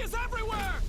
is everywhere!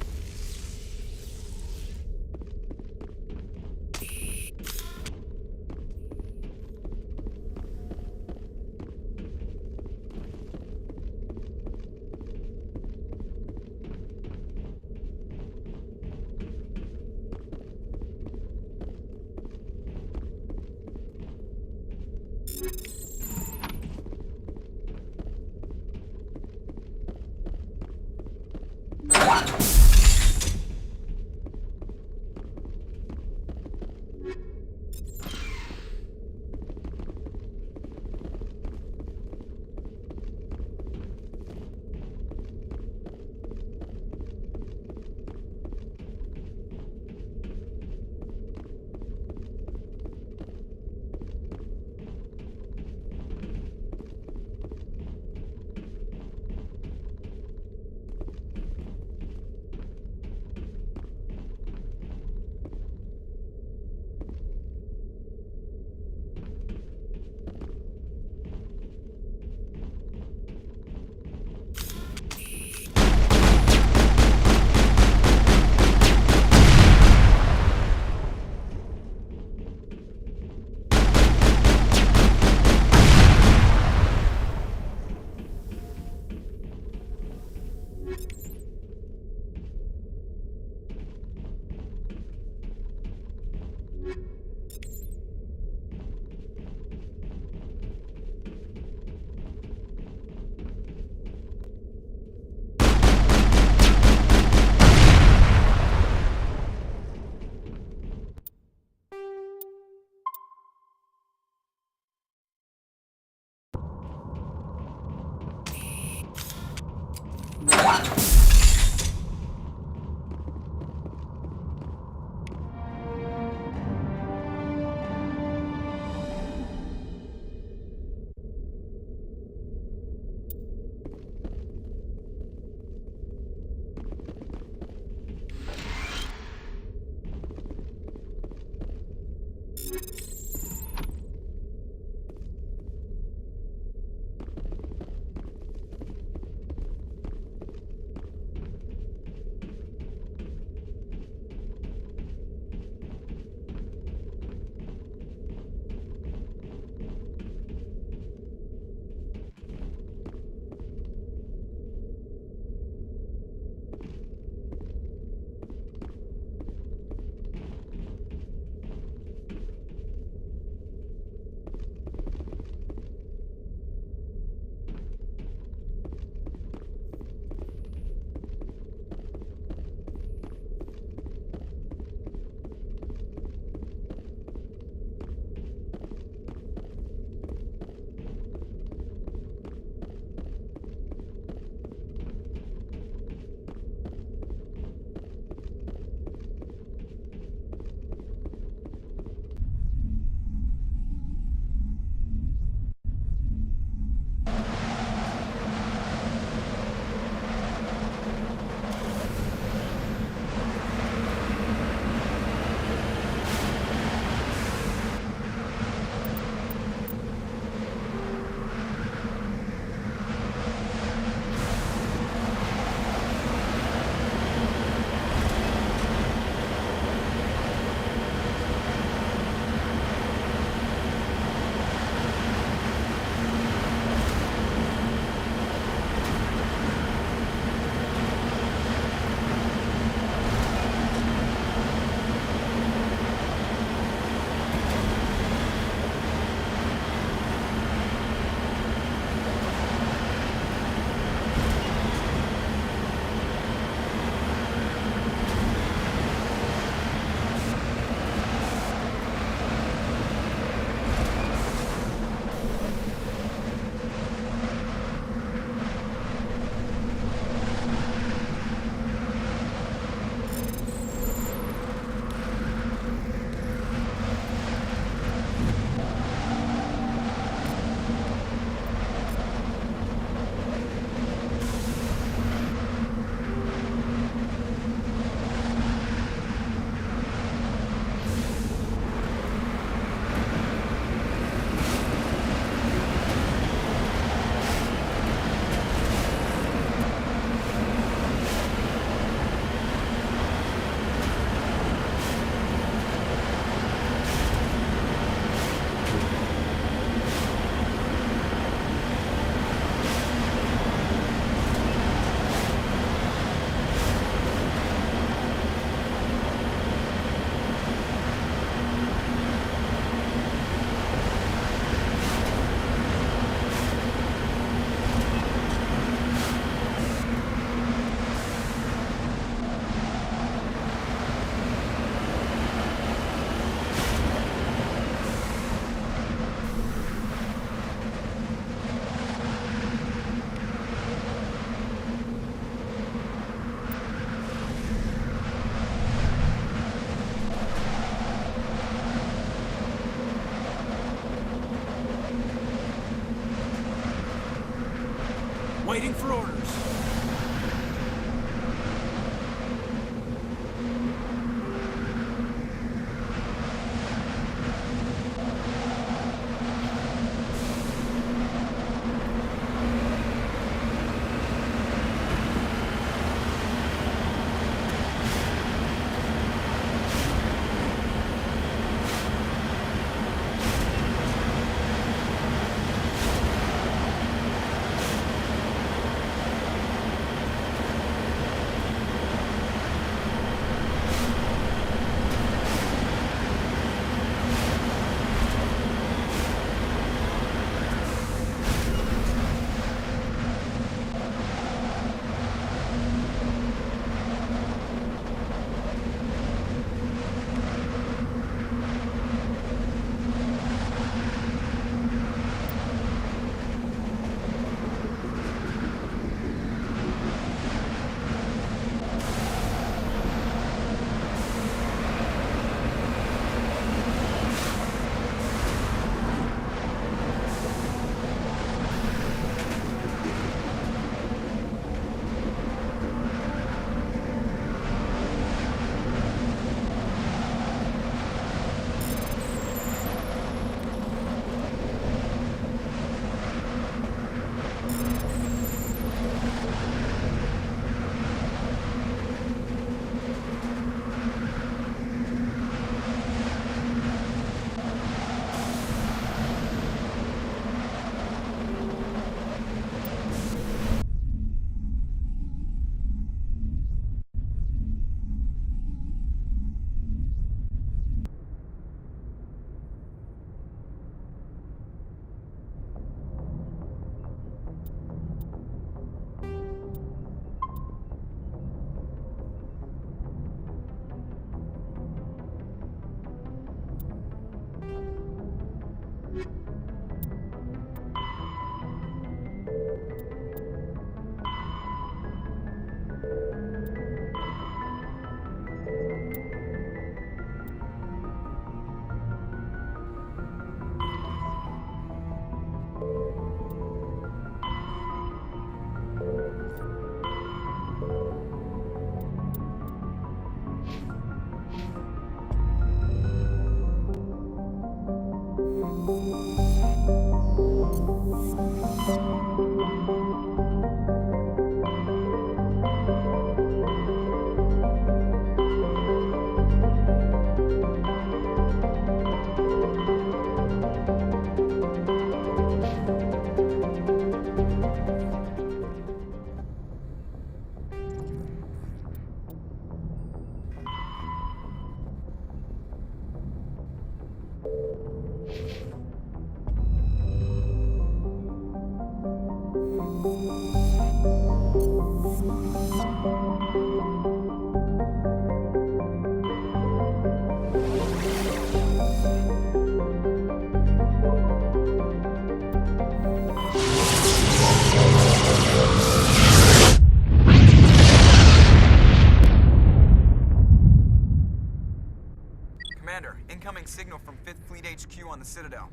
Incoming signal from 5th Fleet HQ on the Citadel.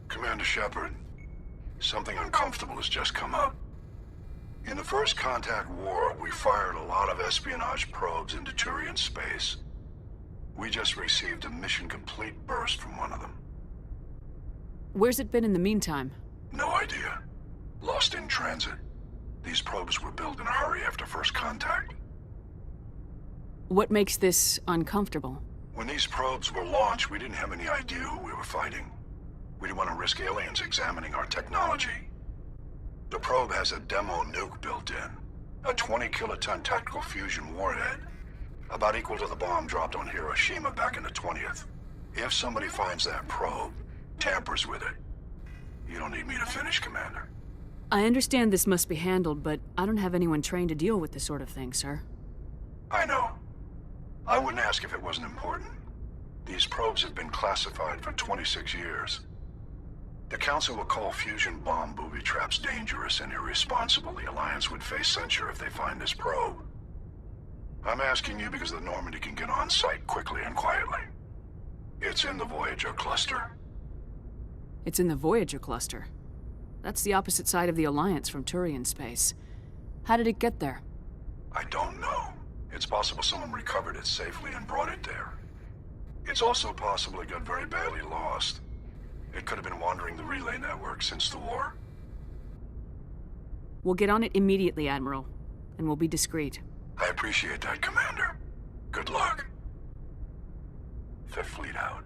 Commander Shepard, something uncomfortable has just come up. In the First Contact War, we fired a lot of espionage probes into Turian space. We just received a mission complete burst from one of them. Where's it been in the meantime? No idea. Lost in transit. These probes were built in a hurry after First Contact. What makes this uncomfortable? When these probes were launched, we didn't have any idea who we were fighting. We didn't want to risk aliens examining our technology. The probe has a demo nuke built in. A 20-kiloton tactical fusion warhead. About equal to the bomb dropped on Hiroshima back in the 20th. If somebody finds that probe, tampers with it, you don't need me to finish, Commander. I understand this must be handled, but I don't have anyone trained to deal with this sort of thing, sir. I know. I wouldn't ask if it wasn't important. These probes have been classified for 26 years. The Council will call fusion bomb booby traps dangerous and irresponsible. The Alliance would face censure if they find this probe. I'm asking you because the Normandy can get on site quickly and quietly. It's in the Voyager cluster. It's in the Voyager cluster. That's the opposite side of the Alliance from Turian space. How did it get there? I don't know. It's possible someone recovered it safely and brought it there. It's also possible it got very badly lost. It could have been wandering the relay network since the war. We'll get on it immediately, Admiral, and we'll be discreet. I appreciate that, Commander. Good luck. Fifth Fleet out.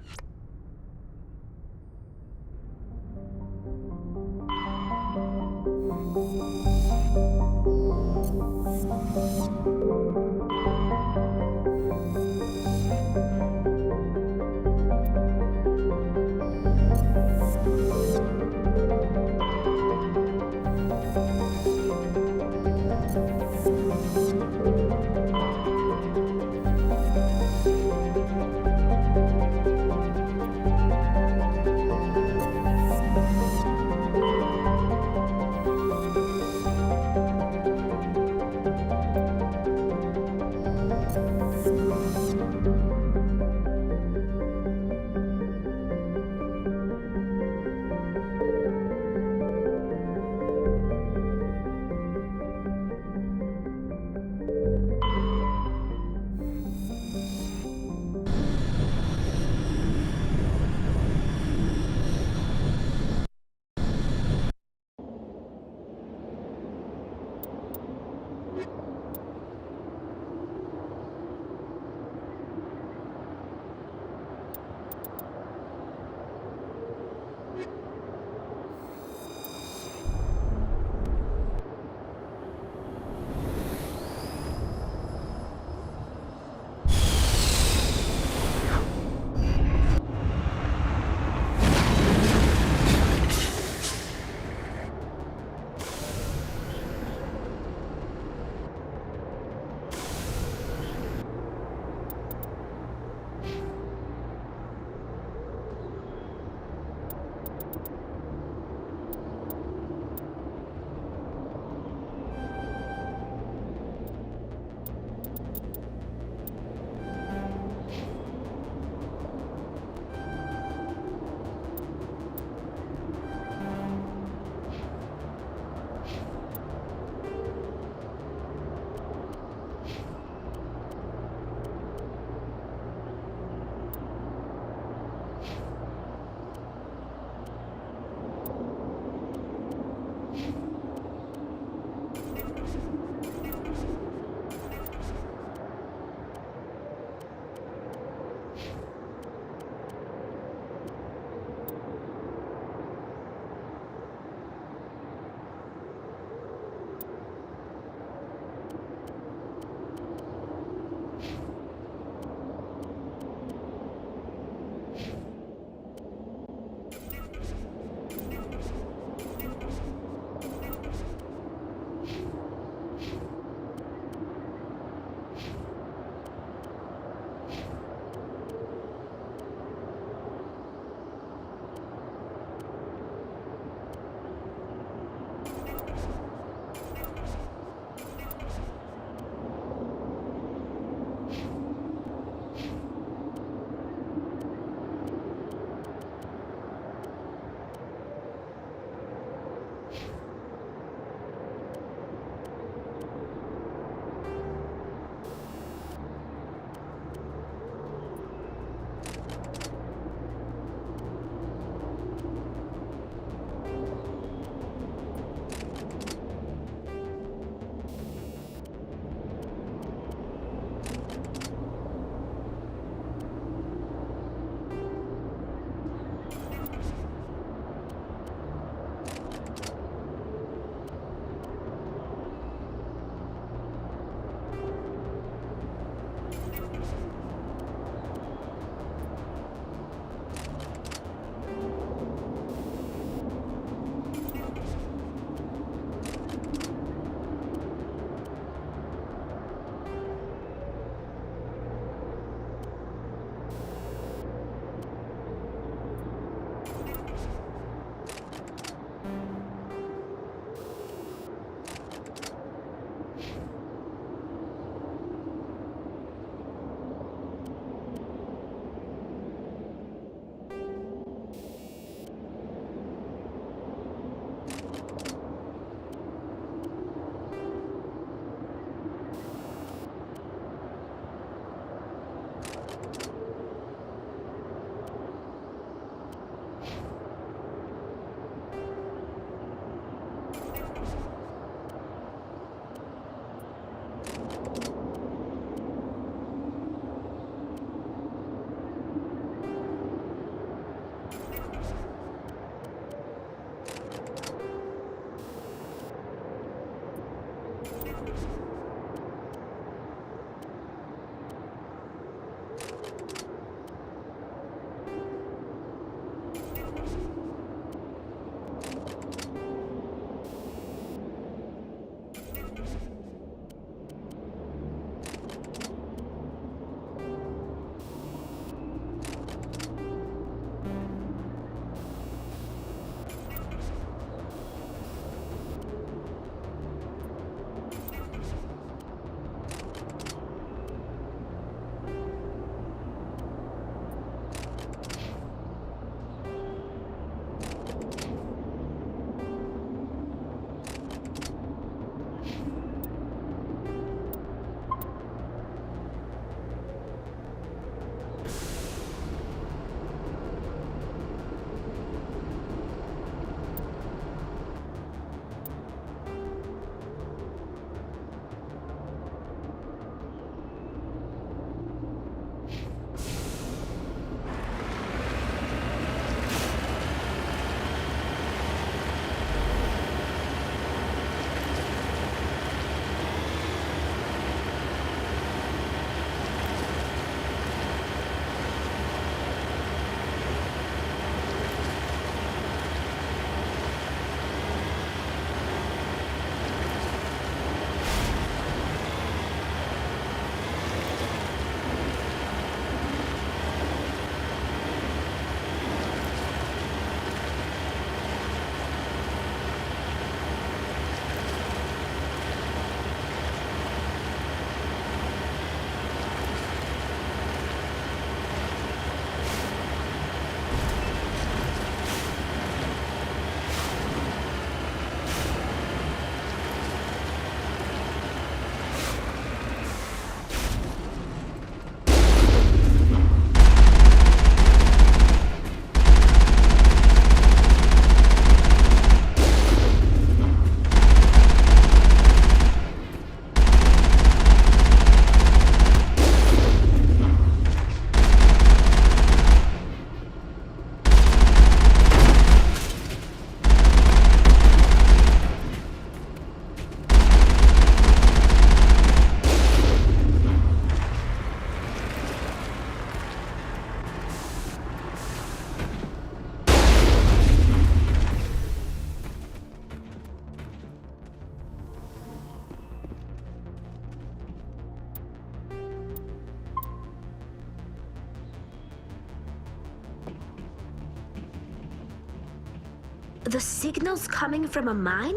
The signal's coming from a mine?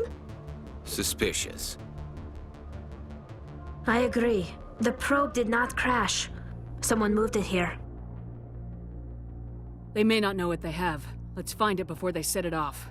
Suspicious. I agree. The probe did not crash. Someone moved it here. They may not know what they have. Let's find it before they set it off.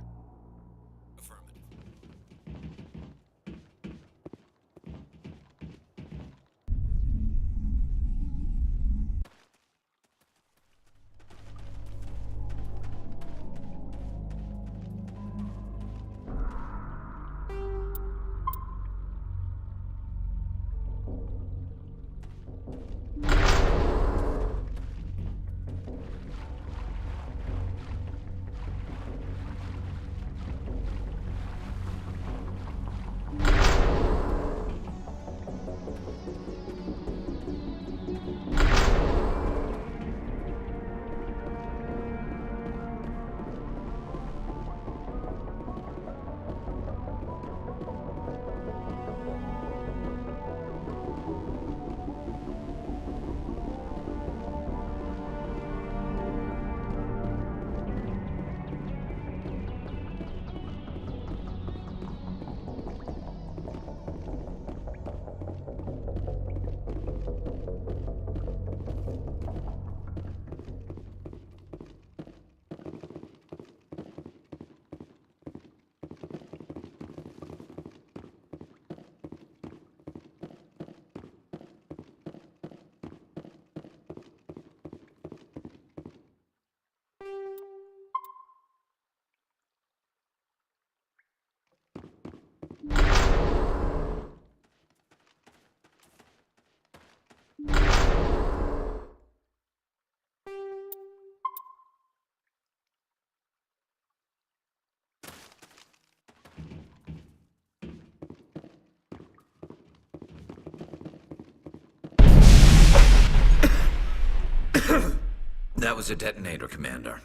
That was a detonator, Commander.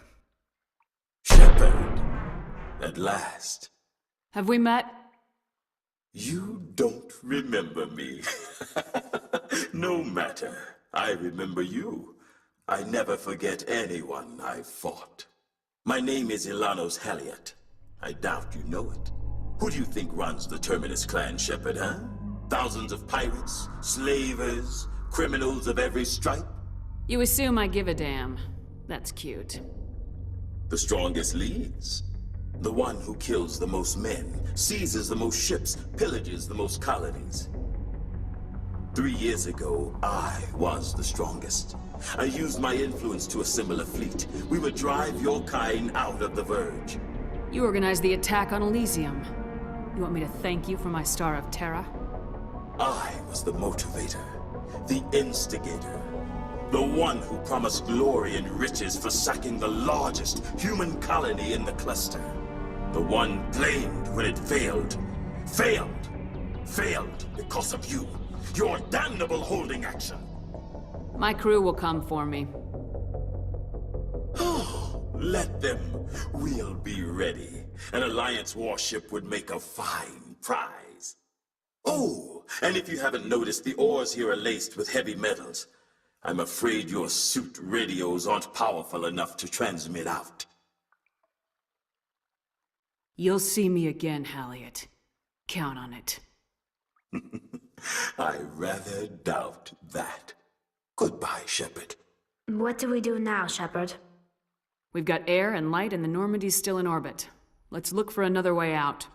Shepard, at last. Have we met? You don't remember me. No matter. I remember you. I never forget anyone I've fought. My name is Ilanos Halliot. I doubt you know it. Who do you think runs the Terminus clan, Shepard, huh? Thousands of pirates, slavers, criminals of every stripe? You assume I give a damn. That's cute. The strongest leads. The one who kills the most men, seizes the most ships, pillages the most colonies. 3 years ago, I was the strongest. I used my influence to assemble a fleet. We would drive your kind out of the Verge. You organized the attack on Elysium. You want me to thank you for my Star of Terra? I was the motivator, the instigator, the one who promised glory and riches for sacking the largest human colony in the cluster. The one blamed when it failed. Failed! Failed because of you. Your damnable holding action. My crew will come for me. Let them. We'll be ready. An Alliance warship would make a fine prize. Oh, and if you haven't noticed, the ores here are laced with heavy metals. I'm afraid your suit radios aren't powerful enough to transmit out. You'll see me again, Halliot. Count on it. I rather doubt that. Goodbye, Shepard. What do we do now, Shepard? We've got air and light and the Normandy's still in orbit. Let's look for another way out.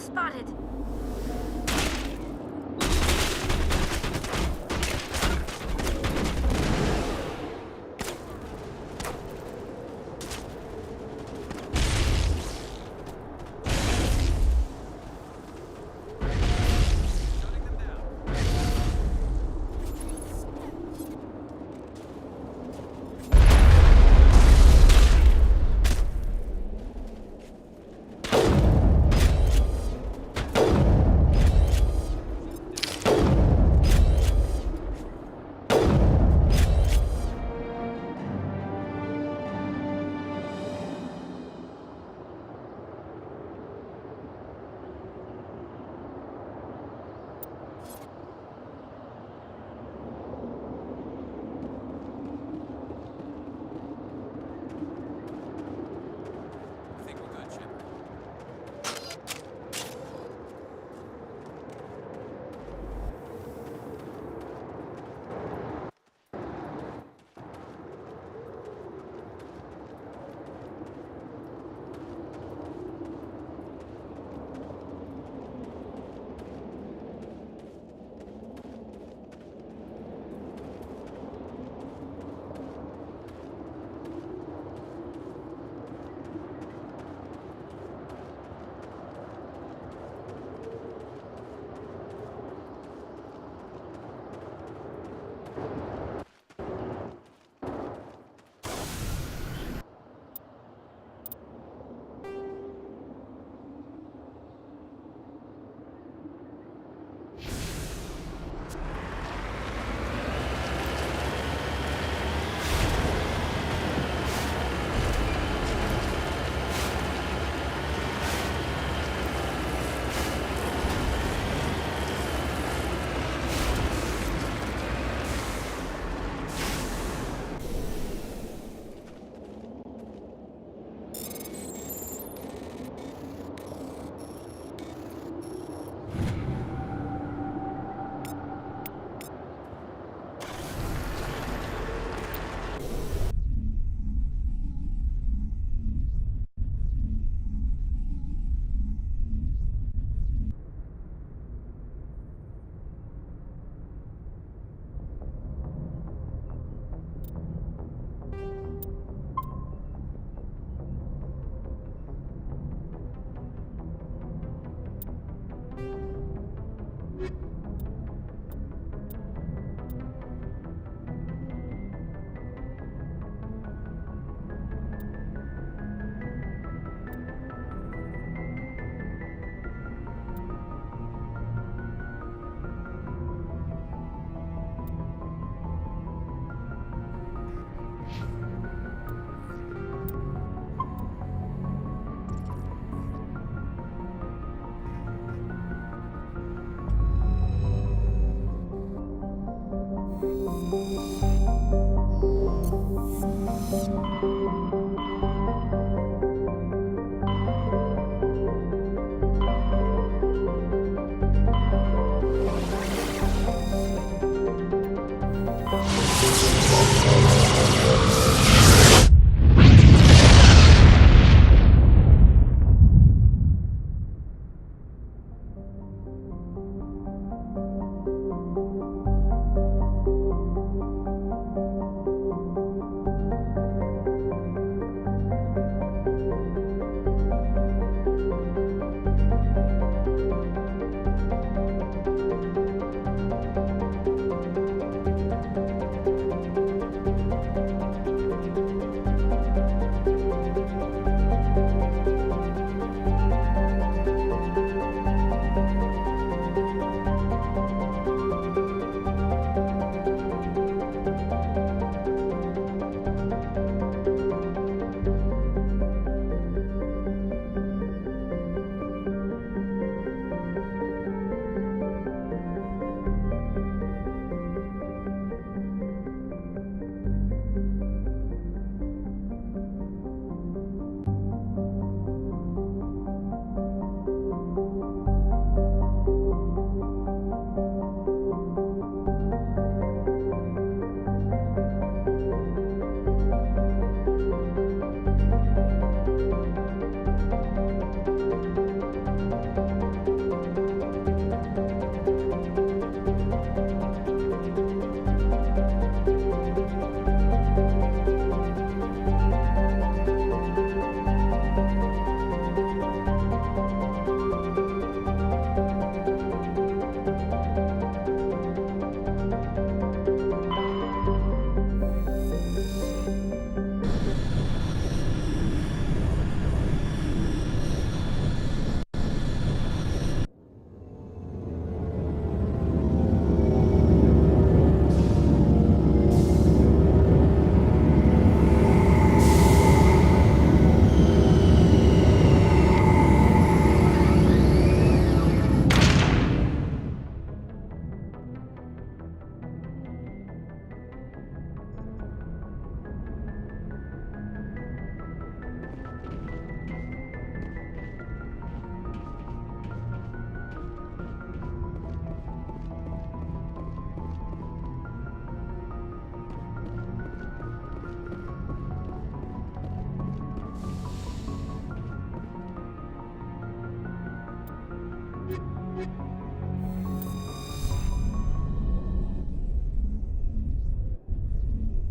spotted.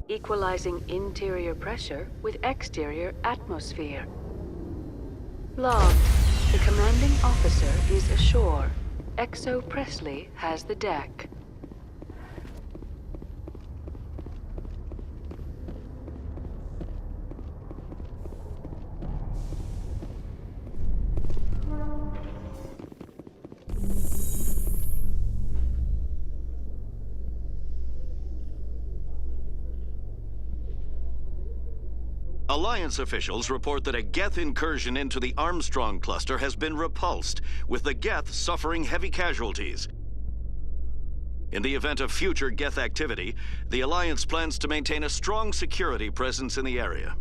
Equalizing interior pressure with exterior atmosphere. Log. The commanding officer is ashore. Exo Presley has the deck. Alliance officials report that a Geth incursion into the Armstrong cluster has been repulsed, with the Geth suffering heavy casualties. In the event of future Geth activity, the Alliance plans to maintain a strong security presence in the area.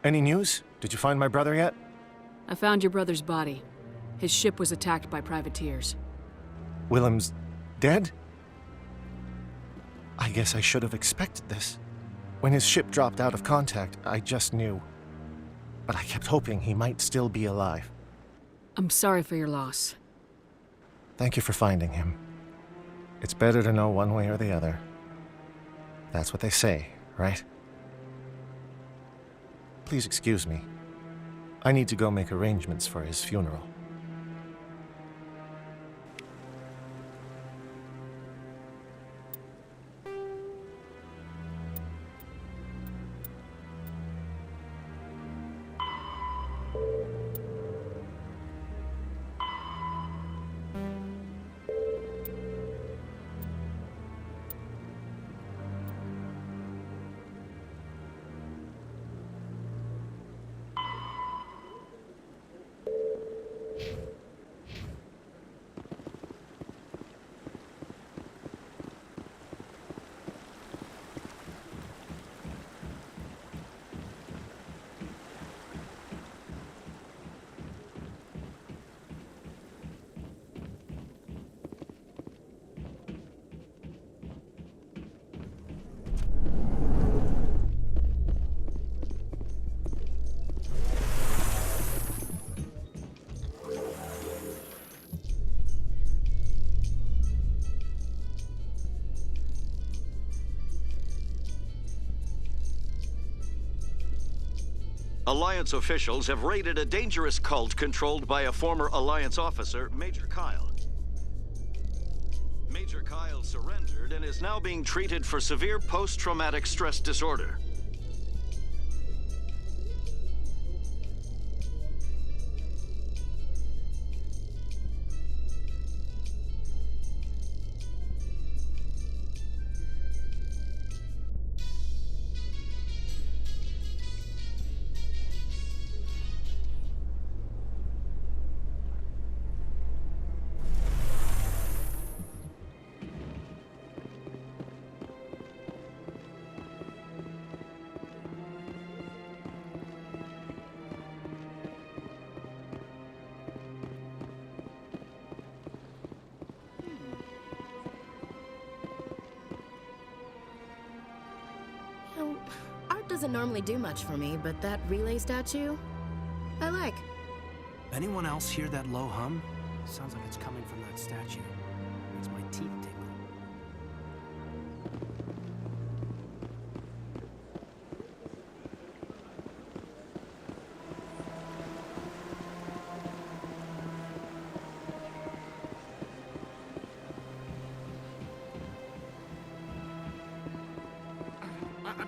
Any news? Did you find my brother yet? I found your brother's body. His ship was attacked by privateers. Willem's dead? I guess I should have expected this. When his ship dropped out of contact, I just knew. But I kept hoping he might still be alive. I'm sorry for your loss. Thank you for finding him. It's better to know one way or the other. That's what they say, right? Please excuse me. I need to go make arrangements for his funeral. Alliance officials have raided a dangerous cult controlled by a former Alliance officer, Major Kyle. Major Kyle surrendered and is now being treated for severe post-traumatic stress disorder. Art doesn't normally do much for me, but that relay statue, I like. Anyone else hear that low hum? Sounds like it's coming from that statue. Makes my teeth tingle.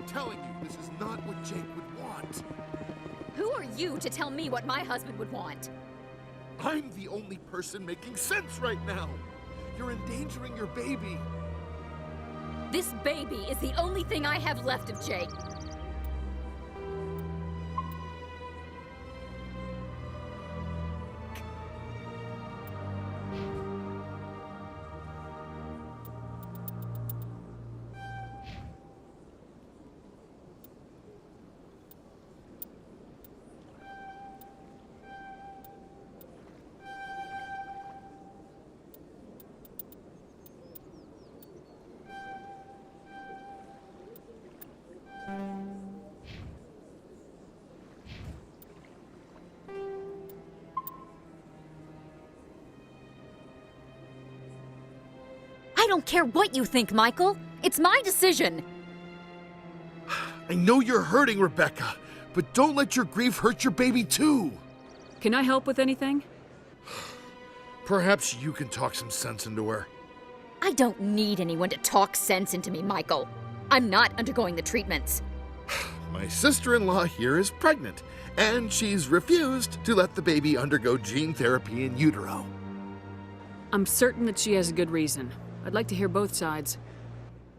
telling you, this is not what Jake would want. Who are you to tell me what my husband would want? I'm the only person making sense right now. You're endangering your baby. This baby is the only thing I have left of Jake. I don't care what you think, Michael. It's my decision. I know you're hurting, Rebecca, but don't let your grief hurt your baby too. Can I help with anything? Perhaps you can talk some sense into her. I don't need anyone to talk sense into me, Michael. I'm not undergoing the treatments. My sister-in-law here is pregnant, and she's refused to let the baby undergo gene therapy in utero. I'm certain that she has a good reason. I'd like to hear both sides.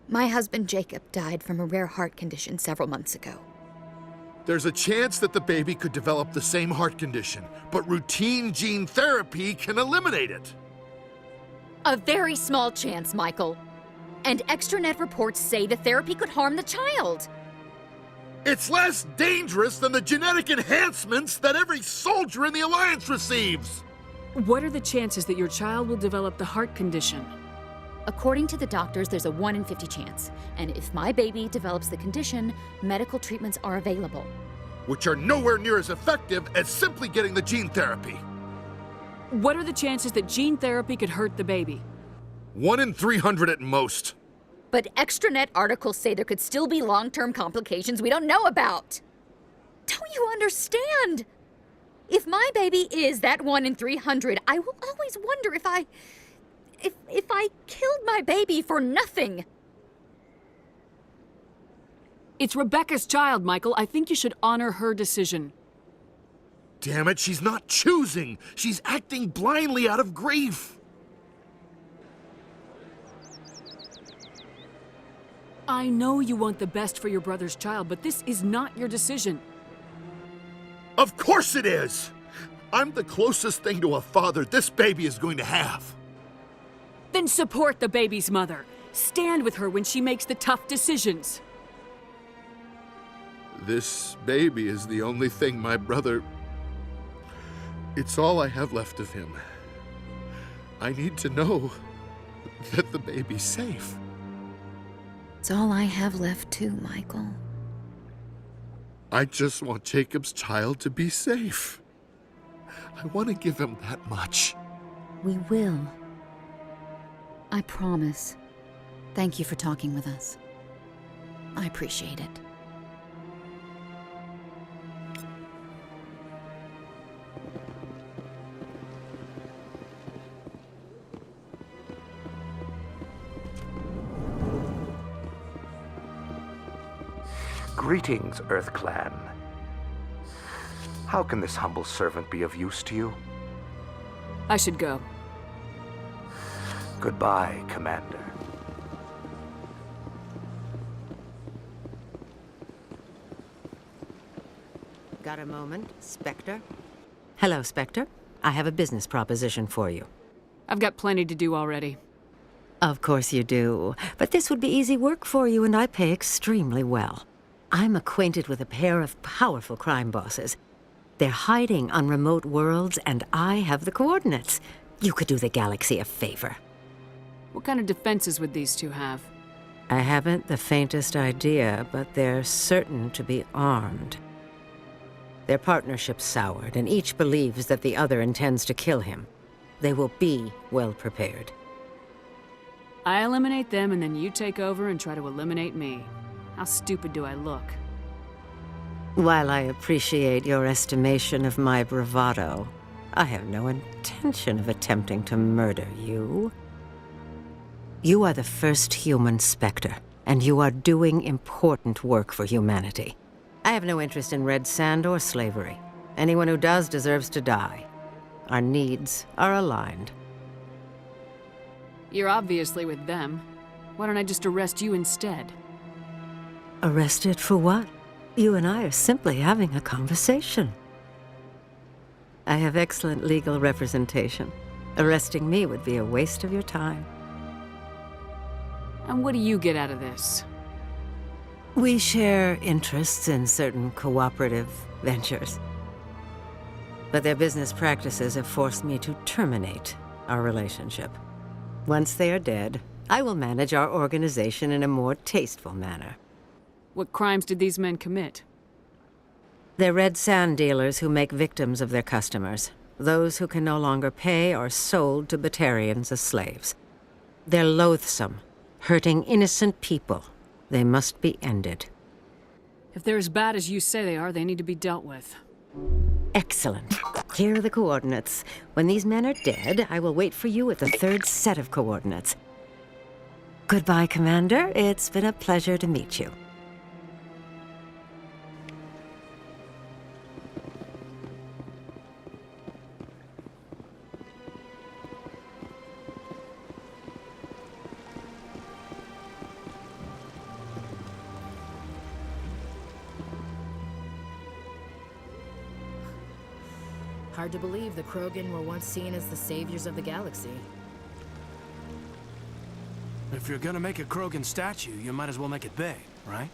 My husband Jacob died from a rare heart condition several months ago. There's a chance that the baby could develop the same heart condition, but routine gene therapy can eliminate it. A very small chance, Michael. And extranet reports say the therapy could harm the child. It's less dangerous than the genetic enhancements that every soldier in the Alliance receives. What are the chances that your child will develop the heart condition? According to the doctors, there's a 1 in 50 chance. And if my baby develops the condition, medical treatments are available. Which are nowhere near as effective as simply getting the gene therapy. What are the chances that gene therapy could hurt the baby? 1 in 300 at most. But extranet articles say there could still be long-term complications we don't know about. Don't you understand? If my baby is that 1 in 300, I will always wonder if I killed my baby for nothing. It's Rebecca's child, Michael. I think you should honor her decision. Damn it, she's not choosing. She's acting blindly out of grief. I know you want the best for your brother's child, but this is not your decision. Of course it is! I'm the closest thing to a father this baby is going to have. Then support the baby's mother. Stand with her when she makes the tough decisions. This baby is the only thing my brother... It's all I have left of him. I need to know that the baby's safe. It's all I have left too, Michael. I just want Jacob's child to be safe. I want to give him that much. We will. I promise. Thank you for talking with us. I appreciate it. Greetings, Earth Clan. How can this humble servant be of use to you? I should go. Goodbye, Commander. Got a moment, Spectre? Hello, Spectre. I have a business proposition for you. I've got plenty to do already. Of course you do. But this would be easy work for you, and I pay extremely well. I'm acquainted with a pair of powerful crime bosses. They're hiding on remote worlds, and I have the coordinates. You could do the galaxy a favor. What kind of defenses would these two have? I haven't the faintest idea, but they're certain to be armed. Their partnership's soured, and each believes that the other intends to kill him. They will be well prepared. I eliminate them, and then you take over and try to eliminate me. How stupid do I look? While I appreciate your estimation of my bravado, I have no intention of attempting to murder you. You are the first human Spectre, and you are doing important work for humanity. I have no interest in red sand or slavery. Anyone who does deserves to die. Our needs are aligned. You're obviously with them. Why don't I just arrest you instead? Arrested for what? You and I are simply having a conversation. I have excellent legal representation. Arresting me would be a waste of your time. And what do you get out of this? We share interests in certain cooperative ventures. But their business practices have forced me to terminate our relationship. Once they are dead, I will manage our organization in a more tasteful manner. What crimes did these men commit? They're red sand dealers who make victims of their customers. Those who can no longer pay are sold to Batarians as slaves. They're loathsome, hurting innocent people. They must be ended. If they're as bad as you say they are, they need to be dealt with. Excellent. Here are the coordinates. When these men are dead, I will wait for you at the third set of coordinates. Goodbye, Commander. It's been a pleasure to meet you. Hard to believe the Krogan were once seen as the saviors of the galaxy. If you're gonna make a Krogan statue, you might as well make it big, right?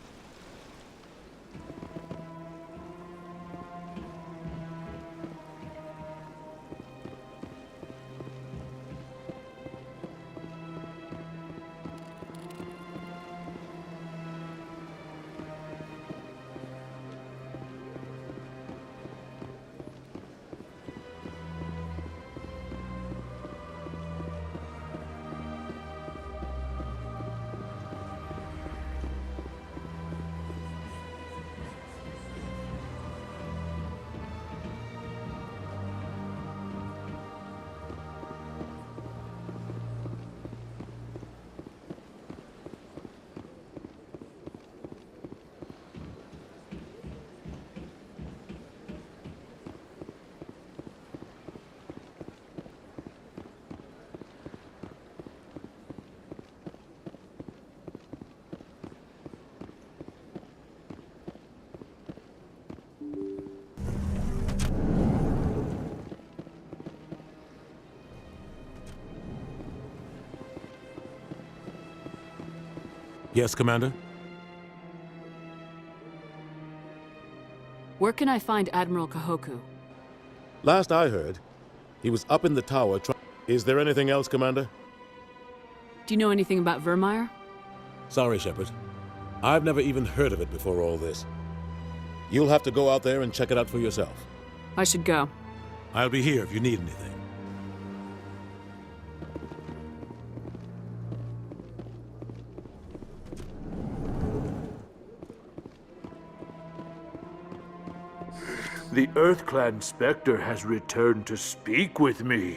Yes, Commander? Where can I find Admiral Kahoku? Last I heard, he was up in the tower trying... Is there anything else, Commander? Do you know anything about Vermeer? Sorry, Shepard. I've never even heard of it before all this. You'll have to go out there and check it out for yourself. I should go. I'll be here if you need anything. The EarthClan Spectre has returned to speak with me.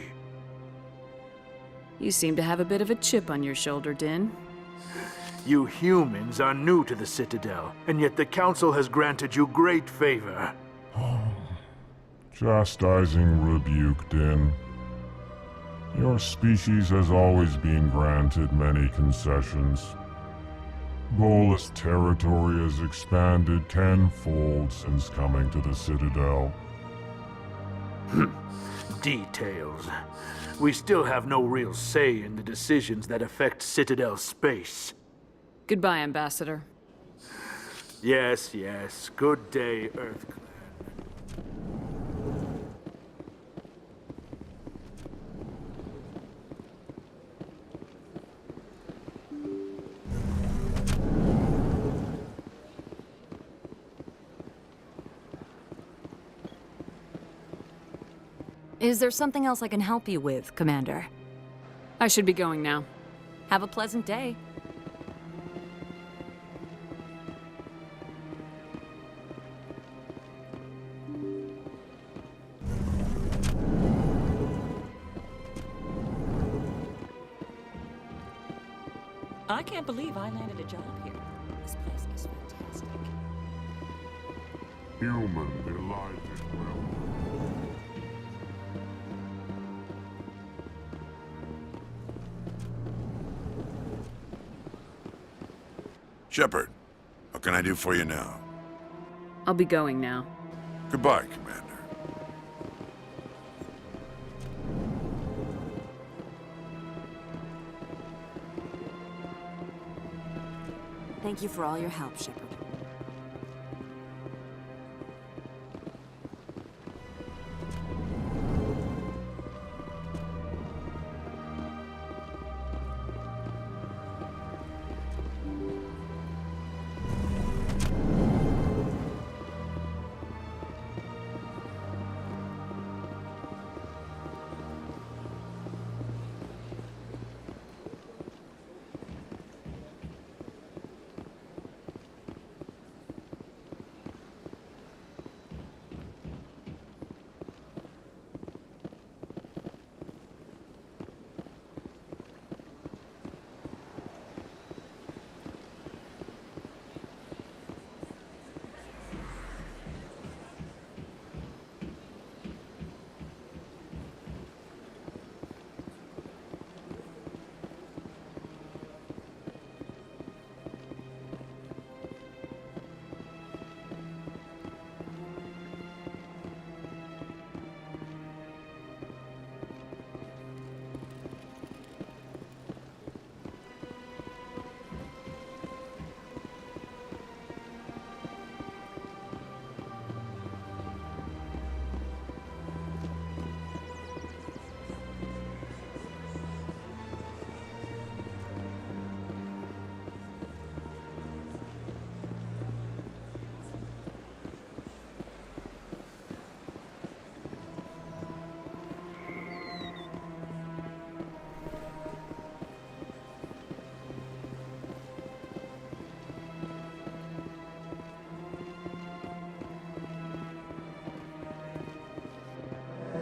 You seem to have a bit of a chip on your shoulder, Din. You humans are new to the Citadel, and yet the Council has granted you great favor. Chastising rebuke, Din. Your species has always been granted many concessions. Volus territory has expanded tenfold since coming to the Citadel. Details. We still have no real say in the decisions that affect Citadel space. Goodbye, Ambassador. Yes, yes. Good day, EarthClan. Is there something else I can help you with, Commander? I should be going now. Have a pleasant day. I can't believe I landed a job here. This place is fantastic. Human delighted well. Shepard, what can I do for you now? I'll be going now. Goodbye, Commander. Thank you for all your help, Shepard.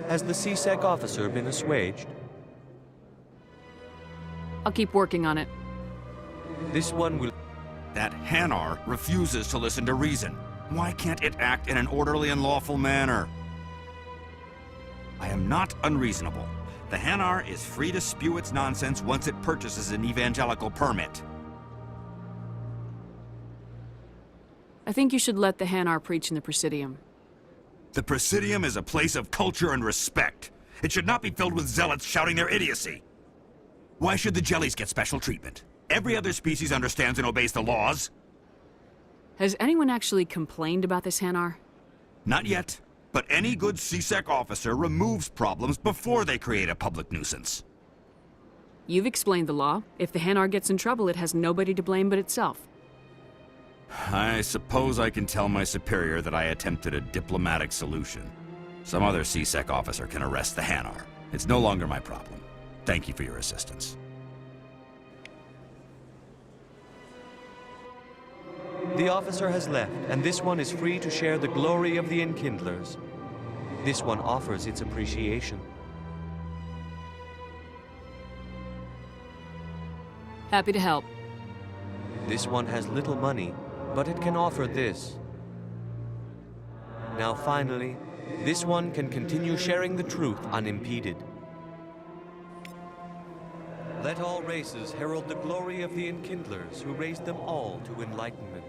Has the CSEC officer been assuaged? I'll keep working on it. This one will... That Hanar refuses to listen to reason. Why can't it act in an orderly and lawful manner? I am not unreasonable. The Hanar is free to spew its nonsense once it purchases an evangelical permit. I think you should let the Hanar preach in the Presidium. The Presidium is a place of culture and respect. It should not be filled with zealots shouting their idiocy. Why should the jellies get special treatment? Every other species understands and obeys the laws. Has anyone actually complained about this Hanar? Not yet, but any good CSEC officer removes problems before they create a public nuisance. You've explained the law. If the Hanar gets in trouble, it has nobody to blame but itself. I suppose I can tell my superior that I attempted a diplomatic solution. Some other CSEC officer can arrest the Hanar. It's no longer my problem. Thank you for your assistance. The officer has left, and this one is free to share the glory of the Enkindlers. This one offers its appreciation. Happy to help. This one has little money, but it can offer this. Now finally, this one can continue sharing the truth unimpeded. Let all races herald the glory of the Enkindlers who raised them all to enlightenment.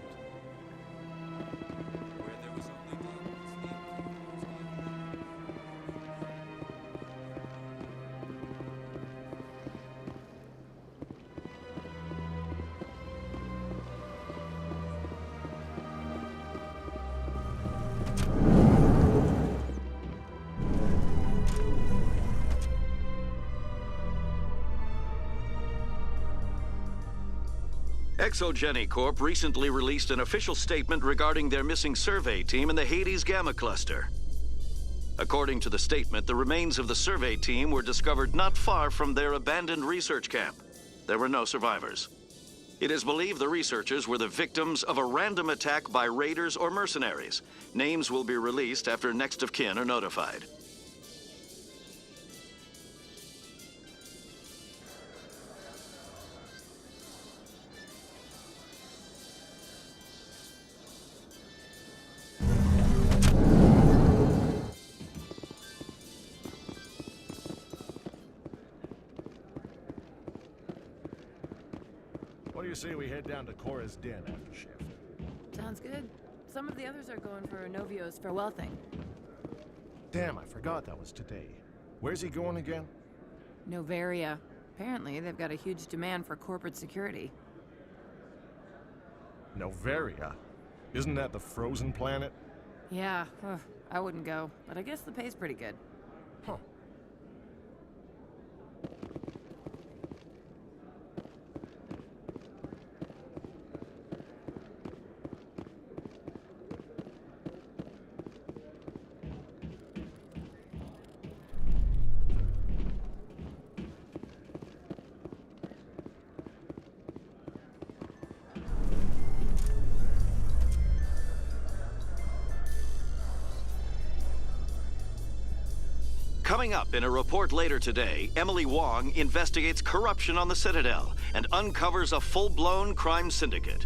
Exogeny Corp recently released an official statement regarding their missing survey team in the Hades Gamma Cluster. According to the statement, the remains of the survey team were discovered not far from their abandoned research camp. There were no survivors. It is believed the researchers were the victims of a random attack by raiders or mercenaries. Names will be released after next of kin are notified. say we head down to Cora's den after shift? Sounds good. Some of the others are going for Novio's farewell thing. Damn, I forgot that was today. Where's he going again? Novaria. Apparently, they've got a huge demand for corporate security. Novaria? Isn't that the frozen planet? Yeah, I wouldn't go, but I guess the pay's pretty good. Huh. Coming up in a report later today, Emily Wong investigates corruption on the Citadel and uncovers a full-blown crime syndicate.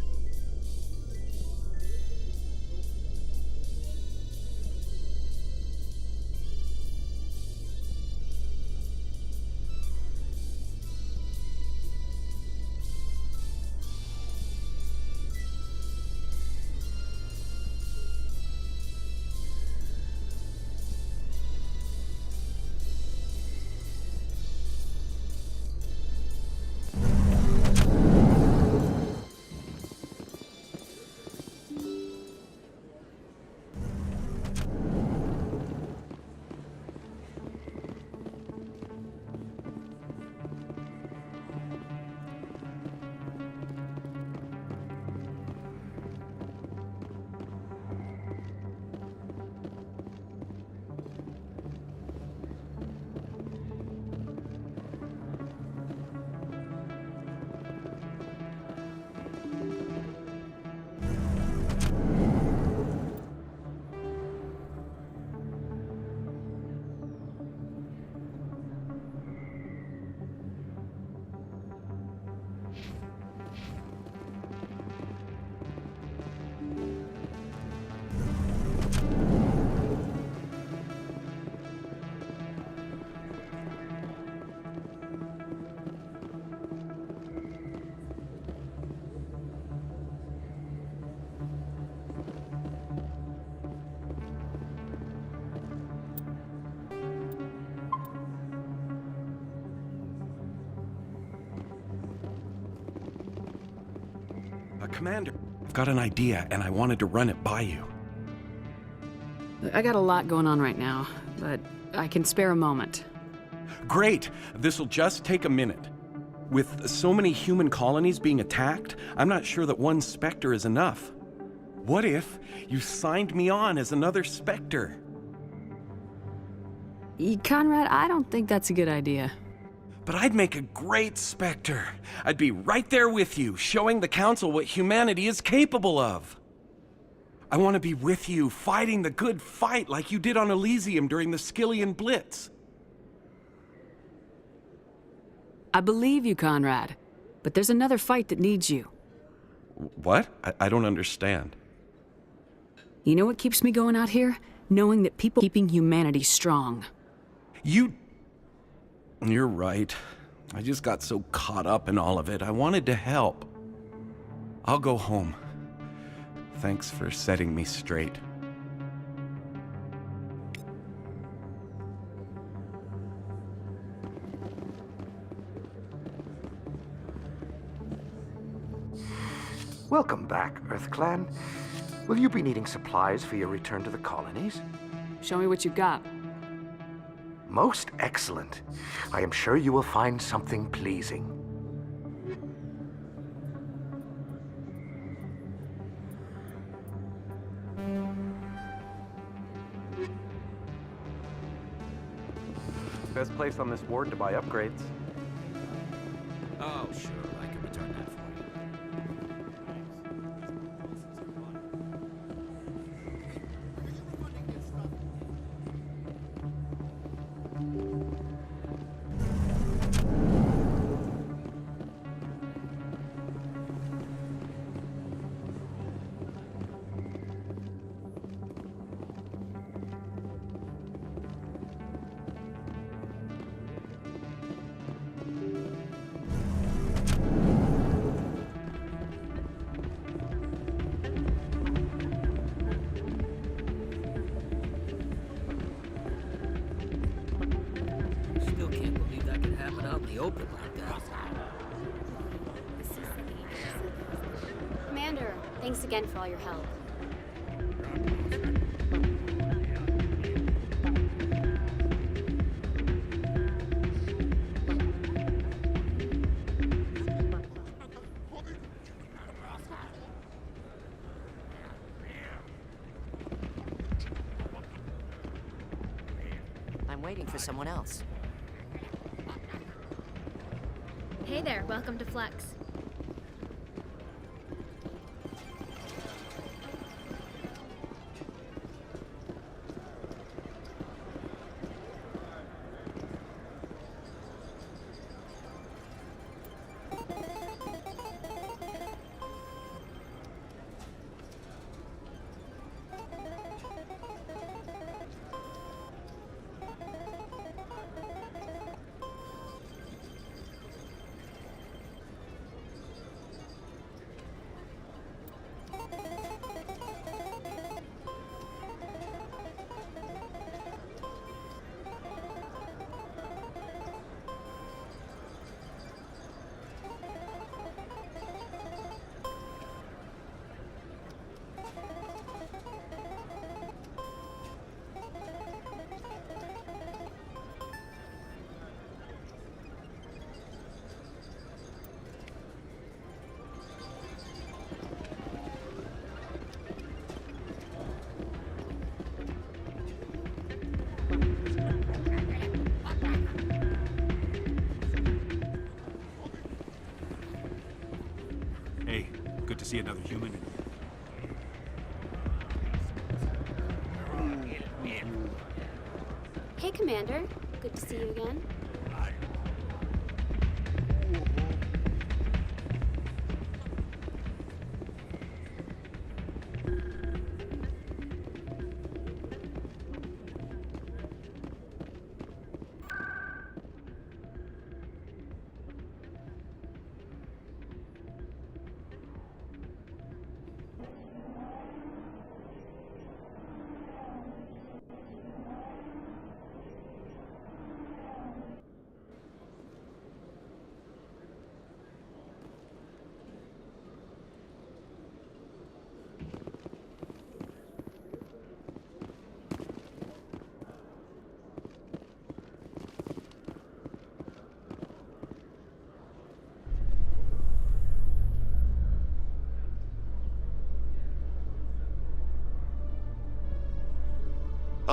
Commander, I've got an idea, and I wanted to run it by you. I got a lot going on right now, but I can spare a moment. Great! This'll just take a minute. With so many human colonies being attacked, I'm not sure that one Spectre is enough. What if you signed me on as another Spectre? Conrad, I don't think that's a good idea. But I'd make a great Spectre. I'd be right there with you, showing the Council what humanity is capable of. I want to be with you, fighting the good fight like you did on Elysium during the Skillian Blitz. I believe you, Conrad, but there's another fight that needs you. What? I don't understand. You know what keeps me going out here? Knowing that people keeping humanity strong. You're right. I just got so caught up in all of it. I wanted to help. I'll go home. Thanks for setting me straight. Welcome back, Earth Clan. Will you be needing supplies for your return to the colonies? Show me what you've got. Most excellent. I am sure you will find something pleasing. Best place on this ward to buy upgrades. Oh, sure. I can return that for you. believe that could happen out in the open like that. Commander, thanks again for all your help. I'm waiting for someone else. Hey there, welcome to Flex. Hey, good to see another human. Hey, Commander. Good to see you again.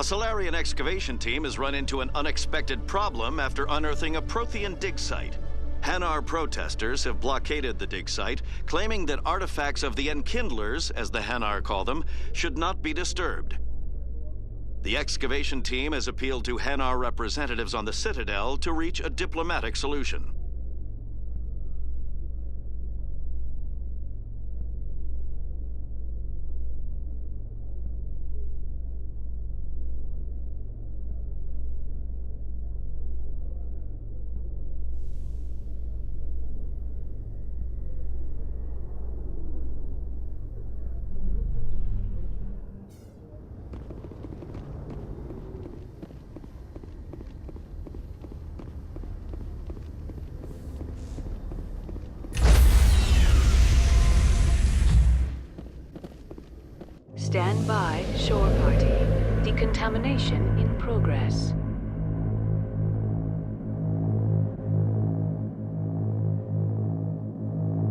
A Solarian excavation team has run into an unexpected problem after unearthing a Prothean dig site. Hanar protesters have blockaded the dig site, claiming that artifacts of the Enkindlers, as the Hanar call them, should not be disturbed. The excavation team has appealed to Hanar representatives on the Citadel to reach a diplomatic solution. Stand by, shore party. Decontamination in progress.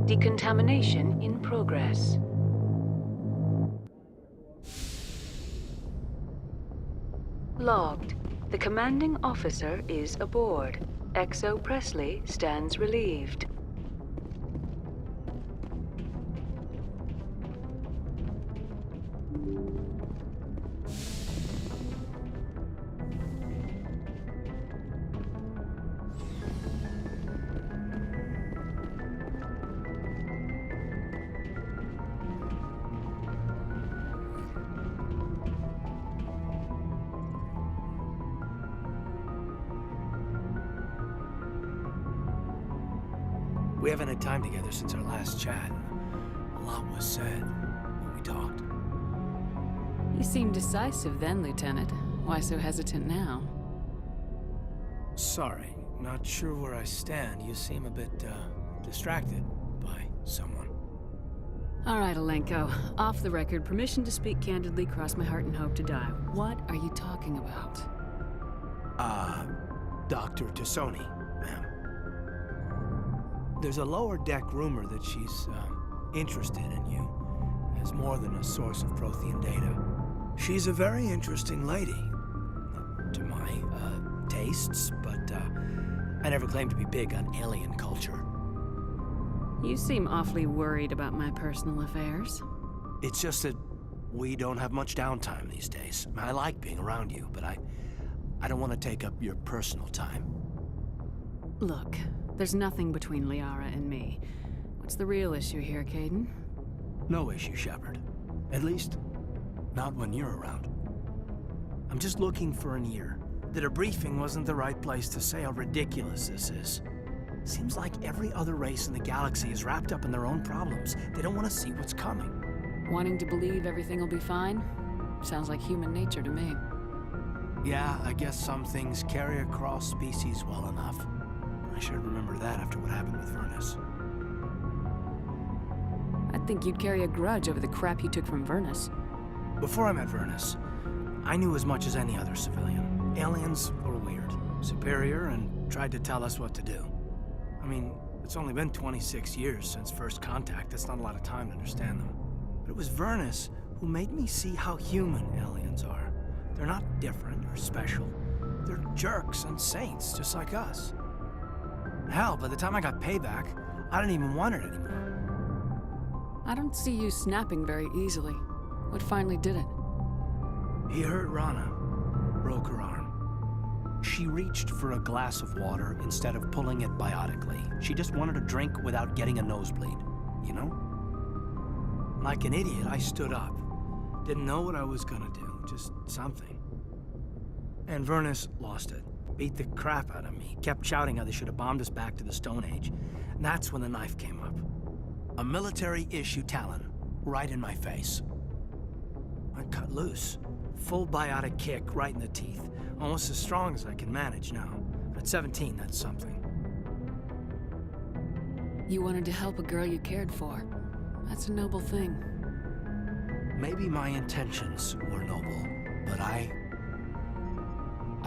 Decontamination in progress. Logged. The commanding officer is aboard. XO Presley stands relieved. We haven't had time together since our last chat. A lot was said when we talked. You seemed decisive then, Lieutenant. Why so hesitant now? Sorry. not sure where I stand. You seem a bit, distracted by someone. All right, Alenko. Off the record, permission to speak candidly, cross my heart and hope to die. What are you talking about? Dr. Tassoni, ma'am. There's a lower deck rumor that she's, interested in you as more than a source of Prothean data. She's a very interesting lady. To my, tastes, but, I never claimed to be big on alien culture. You seem awfully worried about my personal affairs. It's just that we don't have much downtime these days. I like being around you, but I don't want to take up your personal time. Look, there's nothing between Liara and me. What's the real issue here, Caden? No issue, Shepard. At least, not when you're around. I'm just looking for an ear. The debriefing wasn't the right place to say how ridiculous this is. Seems like every other race in the galaxy is wrapped up in their own problems. They don't want to see what's coming. Wanting to believe everything will be fine? Sounds like human nature to me. Yeah, I guess some things carry across species well enough. I should remember that after what happened with Vernus. I'd think you'd carry a grudge over the crap you took from Vernus. Before I met Vernus, I knew as much as any other civilian. Aliens were weird, superior, and tried to tell us what to do. I mean, it's only been 26 years since first contact. That's not a lot of time to understand them. But it was Vernus who made me see how human aliens are. They're not different or special. They're jerks and saints, just like us. Hell, by the time I got payback, I didn't even want it anymore. I don't see you snapping very easily. What finally did it? He hurt Rana, broke her arm. She reached for a glass of water instead of pulling it biotically. She just wanted a drink without getting a nosebleed, you know? Like an idiot, I stood up. Didn't know what I was gonna do, just something. And Vernus lost it. Beat the crap out of me. Kept shouting how they should have bombed us back to the Stone Age. And that's when the knife came up. A military-issue talon, right in my face. I cut loose. Full biotic kick right in the teeth. Almost as strong as I can manage now. At 17, that's something. You wanted to help a girl you cared for. That's a noble thing. Maybe my intentions were noble, but I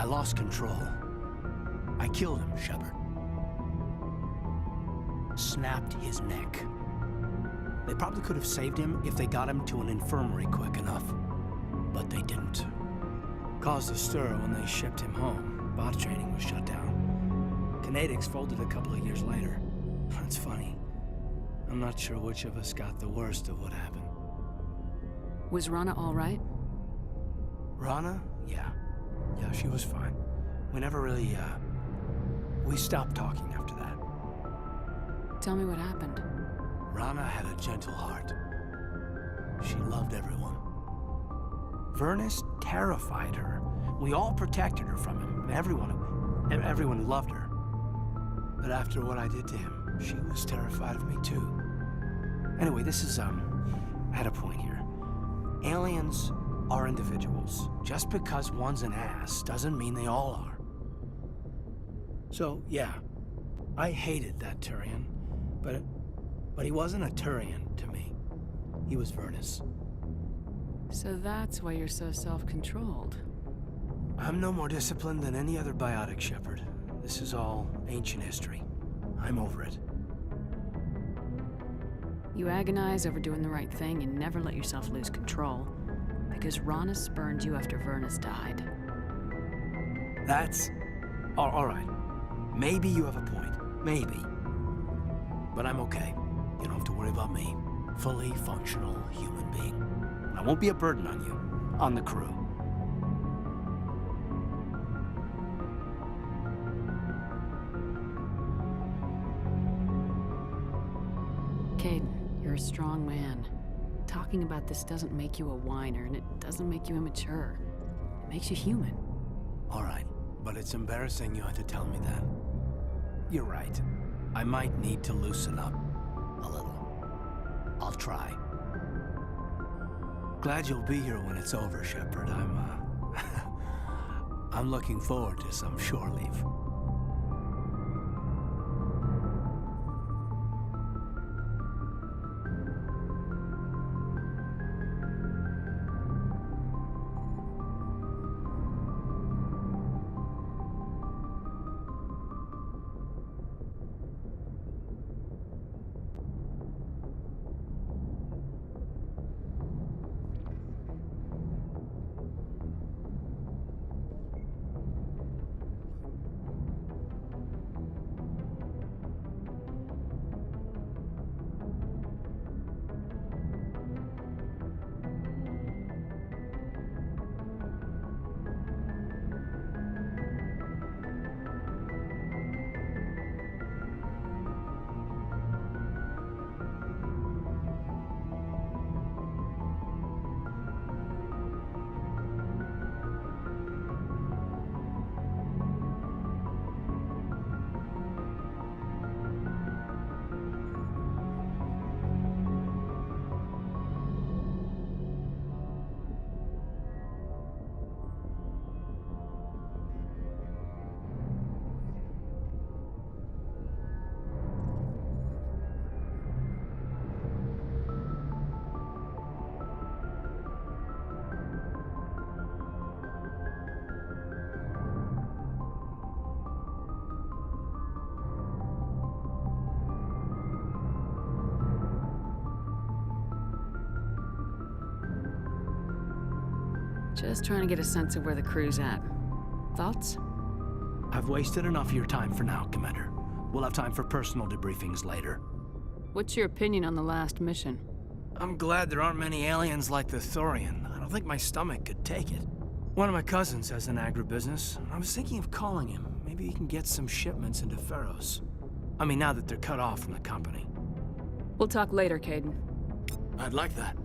lost control. I killed him, Shepard. Snapped his neck. They probably could have saved him if they got him to an infirmary quick enough. But they didn't. Caused a stir when they shipped him home. Bot training was shut down. Kinetics folded a couple of years later. That's funny. I'm not sure which of us got the worst of what happened. Was Rana all right? Rana? Yeah. Yeah, she was fine. We never really, we stopped talking after that. Tell me what happened. Rana had a gentle heart. She loved everyone. Vernus terrified her. We all protected her from him. Everyone who loved her. But after what I did to him, she was terrified of me too. Anyway, this is, I had a point here. Aliens are individuals. Just because one's an ass doesn't mean they all are. So, yeah, I hated that Turian, but he wasn't a Turian to me. He was Vernus. So that's why you're so self-controlled. I'm no more disciplined than any other biotic, Shepard. This is all ancient history. I'm over it. You agonize over doing the right thing and never let yourself lose control. Because Rana spurned you after Vernus died. That's... all right. Maybe you have a point. Maybe. But I'm okay. You don't have to worry about me. Fully functional human being. I won't be a burden on you. On the crew. Caden, you're a strong man. Talking about this doesn't make you a whiner, and it doesn't make you immature. It makes you human. All right, but it's embarrassing you had to tell me that. You're right. I might need to loosen up a little. I'll try. Glad you'll be here when it's over, Shepard. I'm looking forward to some shore leave. Just trying to get a sense of where the crew's at. Thoughts? I've wasted enough of your time for now, Commander. We'll have time for personal debriefings later. What's your opinion on the last mission? I'm glad there aren't many aliens like the Thorian. I don't think my stomach could take it. One of my cousins has an agribusiness. I was thinking of calling him. Maybe he can get some shipments into Pharos. I mean, now that they're cut off from the company. We'll talk later, Caden. I'd like that.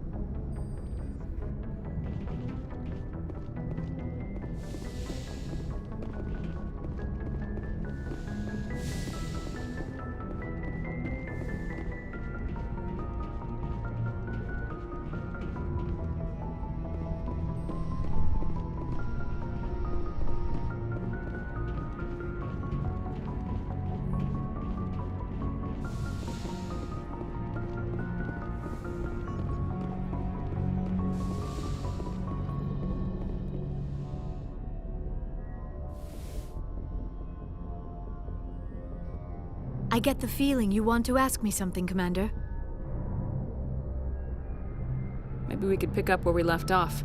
I get the feeling you want to ask me something, Commander. Maybe we could pick up where we left off.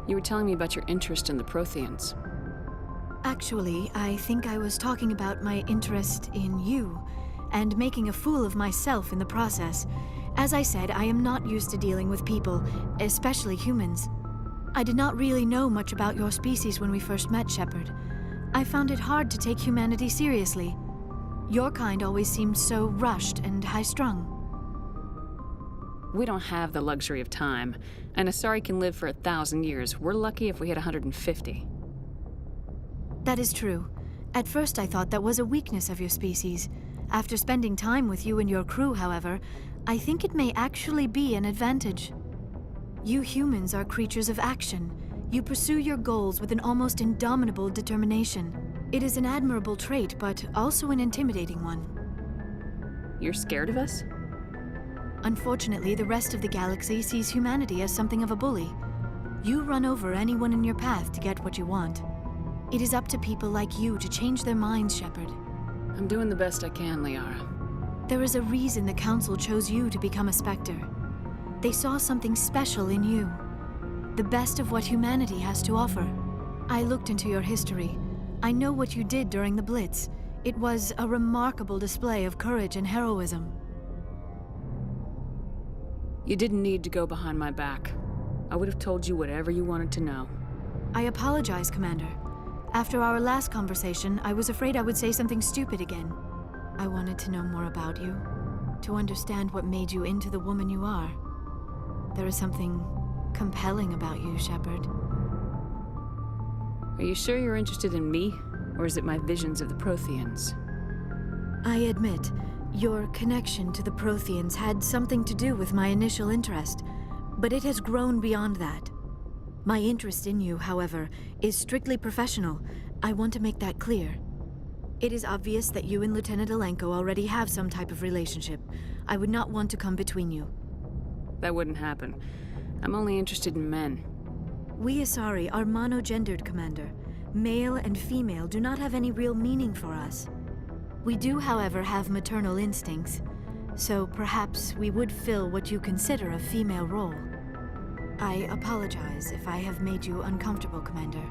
You were telling me about your interest in the Protheans. Actually, I think I was talking about my interest in you, and making a fool of myself in the process. As I said, I am not used to dealing with people, especially humans. I did not really know much about your species when we first met, Shepard. I found it hard to take humanity seriously. Your kind always seemed so rushed and high-strung. We don't have the luxury of time, and Asari can live for 1,000 years. We're lucky if we hit 150. That is true. At first I thought that was a weakness of your species. After spending time with you and your crew, however, I think it may actually be an advantage. You humans are creatures of action. You pursue your goals with an almost indomitable determination. It is an admirable trait, but also an intimidating one. You're scared of us? Unfortunately, the rest of the galaxy sees humanity as something of a bully. You run over anyone in your path to get what you want. It is up to people like you to change their minds, Shepard. I'm doing the best I can, Liara. There is a reason the Council chose you to become a Spectre. They saw something special in you. The best of what humanity has to offer. I looked into your history. I know what you did during the Blitz. It was a remarkable display of courage and heroism. You didn't need to go behind my back. I would have told you whatever you wanted to know. I apologize, Commander. After our last conversation, I was afraid I would say something stupid again. I wanted to know more about you, to understand what made you into the woman you are. There is something compelling about you, Shepard. Are you sure you're interested in me, or is it my visions of the Protheans? I admit, your connection to the Protheans had something to do with my initial interest, but it has grown beyond that. My interest in you, however, is strictly professional. I want to make that clear. It is obvious that you and Lieutenant Alenko already have some type of relationship. I would not want to come between you. That wouldn't happen. I'm only interested in men. We Asari are monogendered, Commander. Male and female do not have any real meaning for us. We do, however, have maternal instincts, so perhaps we would fill what you consider a female role. I apologize if I have made you uncomfortable, Commander.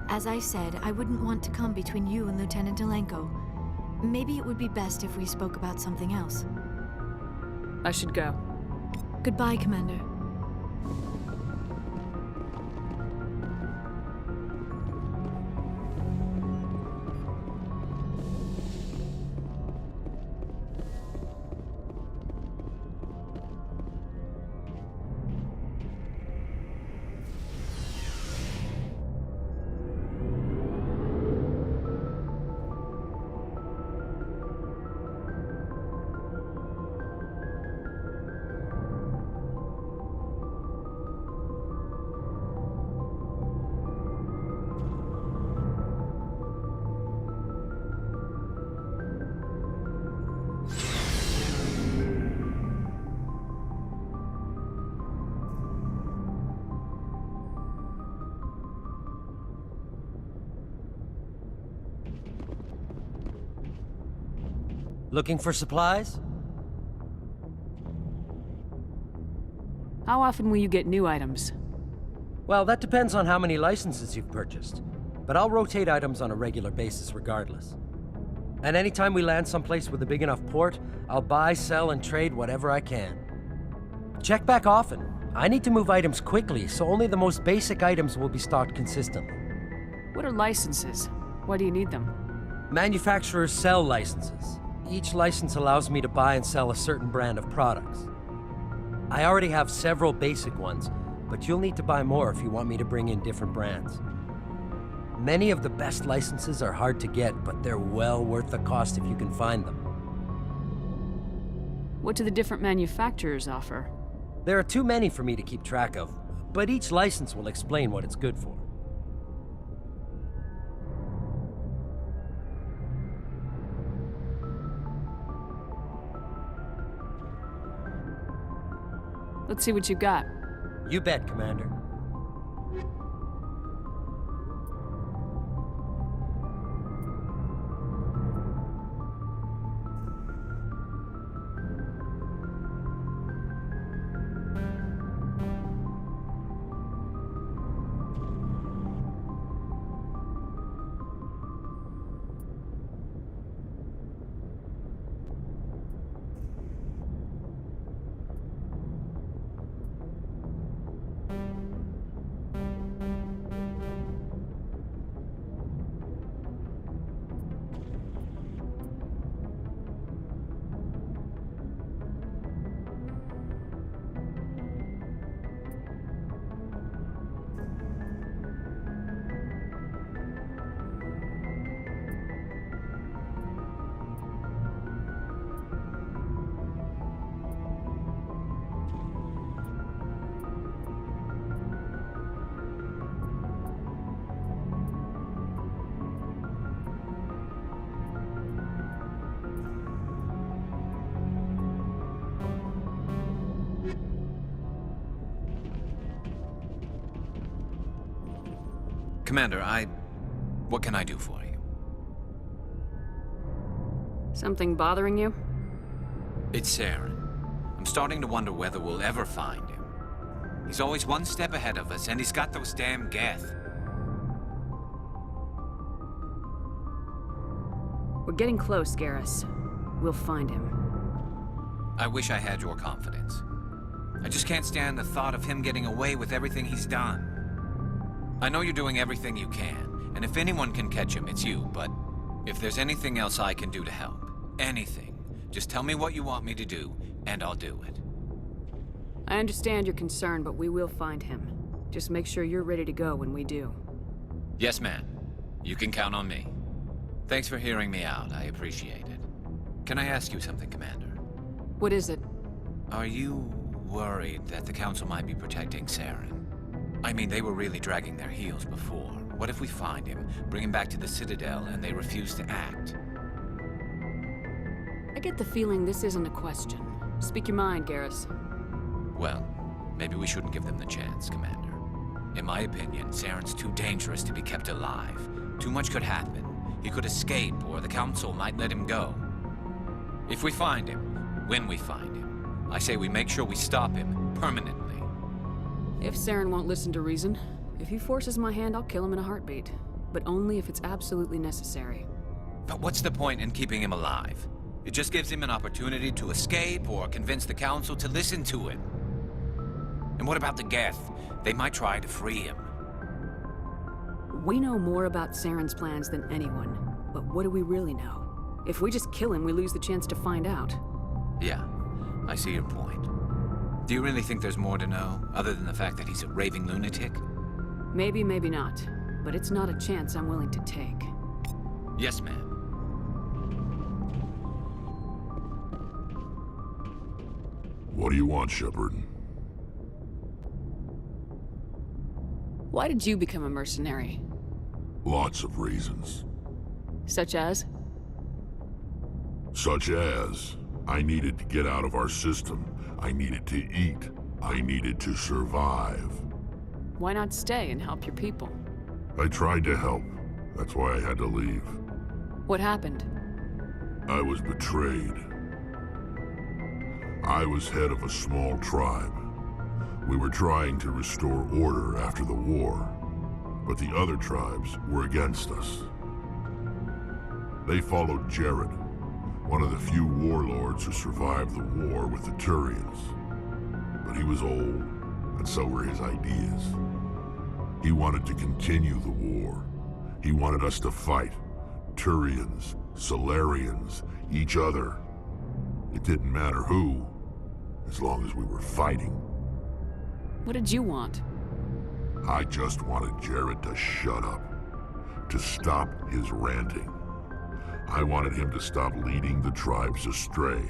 As I said, I wouldn't want to come between you and Lieutenant Alenko. Maybe it would be best if we spoke about something else. I should go. Goodbye, Commander. Looking for supplies? How often will you get new items? Well, that depends on how many licenses you've purchased. But I'll rotate items on a regular basis regardless. And anytime we land someplace with a big enough port, I'll buy, sell, and trade whatever I can. Check back often. I need to move items quickly, so only the most basic items will be stocked consistently. What are licenses? Why do you need them? Manufacturers sell licenses. Each license allows me to buy and sell a certain brand of products. I already have several basic ones, but you'll need to buy more if you want me to bring in different brands. Many of the best licenses are hard to get, but they're well worth the cost if you can find them. What do the different manufacturers offer? There are too many for me to keep track of, but each license will explain what it's good for. Let's see what you got. You bet, Commander. Commander, what can I do for you? Something bothering you? It's Saren. I'm starting to wonder whether we'll ever find him. He's always one step ahead of us, and he's got those damn Geth. We're getting close, Garrus. We'll find him. I wish I had your confidence. I just can't stand the thought of him getting away with everything he's done. I know you're doing everything you can, and if anyone can catch him, it's you, but if there's anything else I can do to help, anything, just tell me what you want me to do, and I'll do it. I understand your concern, but we will find him. Just make sure you're ready to go when we do. Yes, ma'am. You can count on me. Thanks for hearing me out. I appreciate it. Can I ask you something, Commander? What is it? Are you worried that the Council might be protecting Saren? I mean, they were really dragging their heels before. What if we find him, bring him back to the Citadel, and they refuse to act? I get the feeling this isn't a question. Speak your mind, Garrus. Well, maybe we shouldn't give them the chance, Commander. In my opinion, Saren's too dangerous to be kept alive. Too much could happen. He could escape, or the Council might let him go. If we find him, when we find him, I say we make sure we stop him permanently. If Saren won't listen to reason, if he forces my hand, I'll kill him in a heartbeat. But only if it's absolutely necessary. But what's the point in keeping him alive? It just gives him an opportunity to escape or convince the Council to listen to him. And what about the Geth? They might try to free him. We know more about Saren's plans than anyone. But what do we really know? If we just kill him, we lose the chance to find out. Yeah, I see your point. Do you really think there's more to know, other than the fact that he's a raving lunatic? Maybe, maybe not. But it's not a chance I'm willing to take. Yes, ma'am. What do you want, Shepard? Why did you become a mercenary? Lots of reasons. Such as? Such as, I needed to get out of our system. I needed to eat. I needed to survive. Why not stay and help your people? I tried to help. That's why I had to leave. What happened? I was betrayed. I was head of a small tribe. We were trying to restore order after the war, but the other tribes were against us. They followed Jared, one of the few warlords who survived the war with the Turians. But he was old, and so were his ideas. He wanted to continue the war. He wanted us to fight. Turians, Solarians, each other. It didn't matter who, as long as we were fighting. What did you want? I just wanted Jared to shut up, to stop his ranting. I wanted him to stop leading the tribes astray.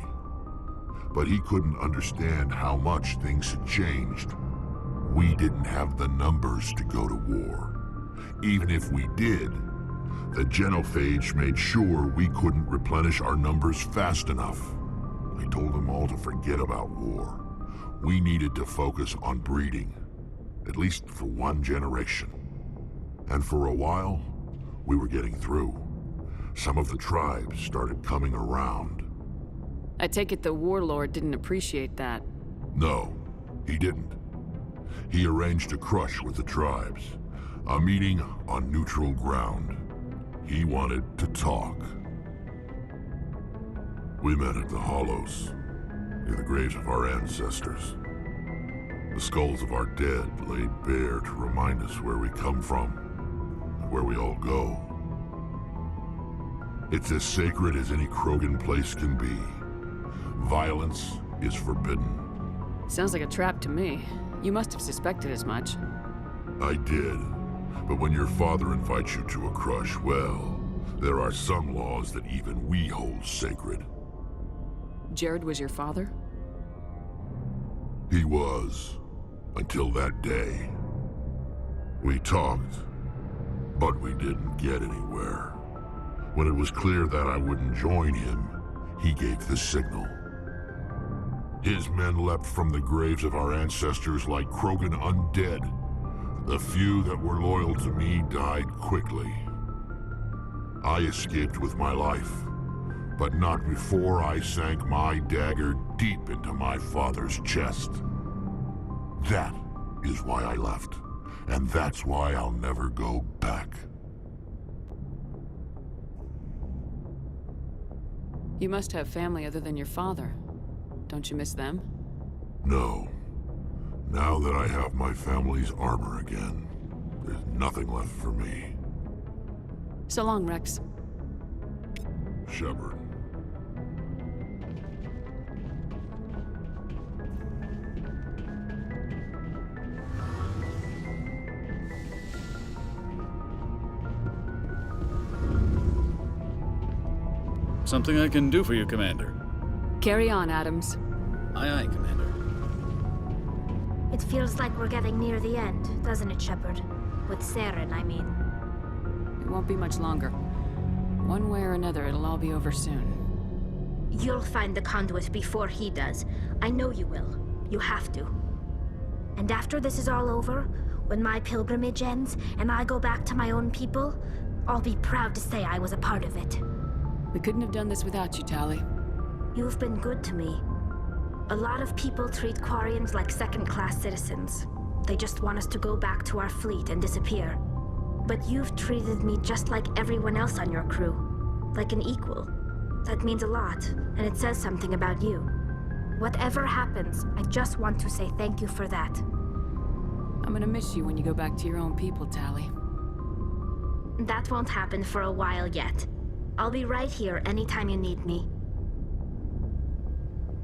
But he couldn't understand how much things had changed. We didn't have the numbers to go to war. Even if we did, the genophage made sure we couldn't replenish our numbers fast enough. I told them all to forget about war. We needed to focus on breeding, at least for one generation. And for a while, we were getting through. Some of the tribes started coming around. I take it the warlord didn't appreciate that. No, he didn't. He arranged a crush with the tribes, a meeting on neutral ground. He wanted to talk. We met at the Hollows, near the graves of our ancestors. The skulls of our dead laid bare to remind us where we come from and where we all go. It's as sacred as any Krogan place can be. Violence is forbidden. Sounds like a trap to me. You must have suspected as much. I did. But when your father invites you to a crush, well, there are some laws that even we hold sacred. Jared was your father? He was, until that day. We talked, but we didn't get anywhere. When it was clear that I wouldn't join him, he gave the signal. His men leapt from the graves of our ancestors like Krogan undead. The few that were loyal to me died quickly. I escaped with my life, but not before I sank my dagger deep into my father's chest. That is why I left, and that's why I'll never go back. You must have family other than your father. Don't you miss them? No. Now that I have my family's armor again, there's nothing left for me. So long, Rex. Shepard. Something I can do for you, Commander. Carry on, Adams. Aye, aye, Commander. It feels like we're getting near the end, doesn't it, Shepard? With Saren, I mean. It won't be much longer. One way or another, it'll all be over soon. You'll find the conduit before he does. I know you will. You have to. And after this is all over, when my pilgrimage ends and I go back to my own people, I'll be proud to say I was a part of it. We couldn't have done this without you, Tali. You've been good to me. A lot of people treat Quarians like second-class citizens. They just want us to go back to our fleet and disappear. But you've treated me just like everyone else on your crew. Like an equal. That means a lot, and it says something about you. Whatever happens, I just want to say thank you for that. I'm gonna miss you when you go back to your own people, Tali. That won't happen for a while yet. I'll be right here anytime you need me.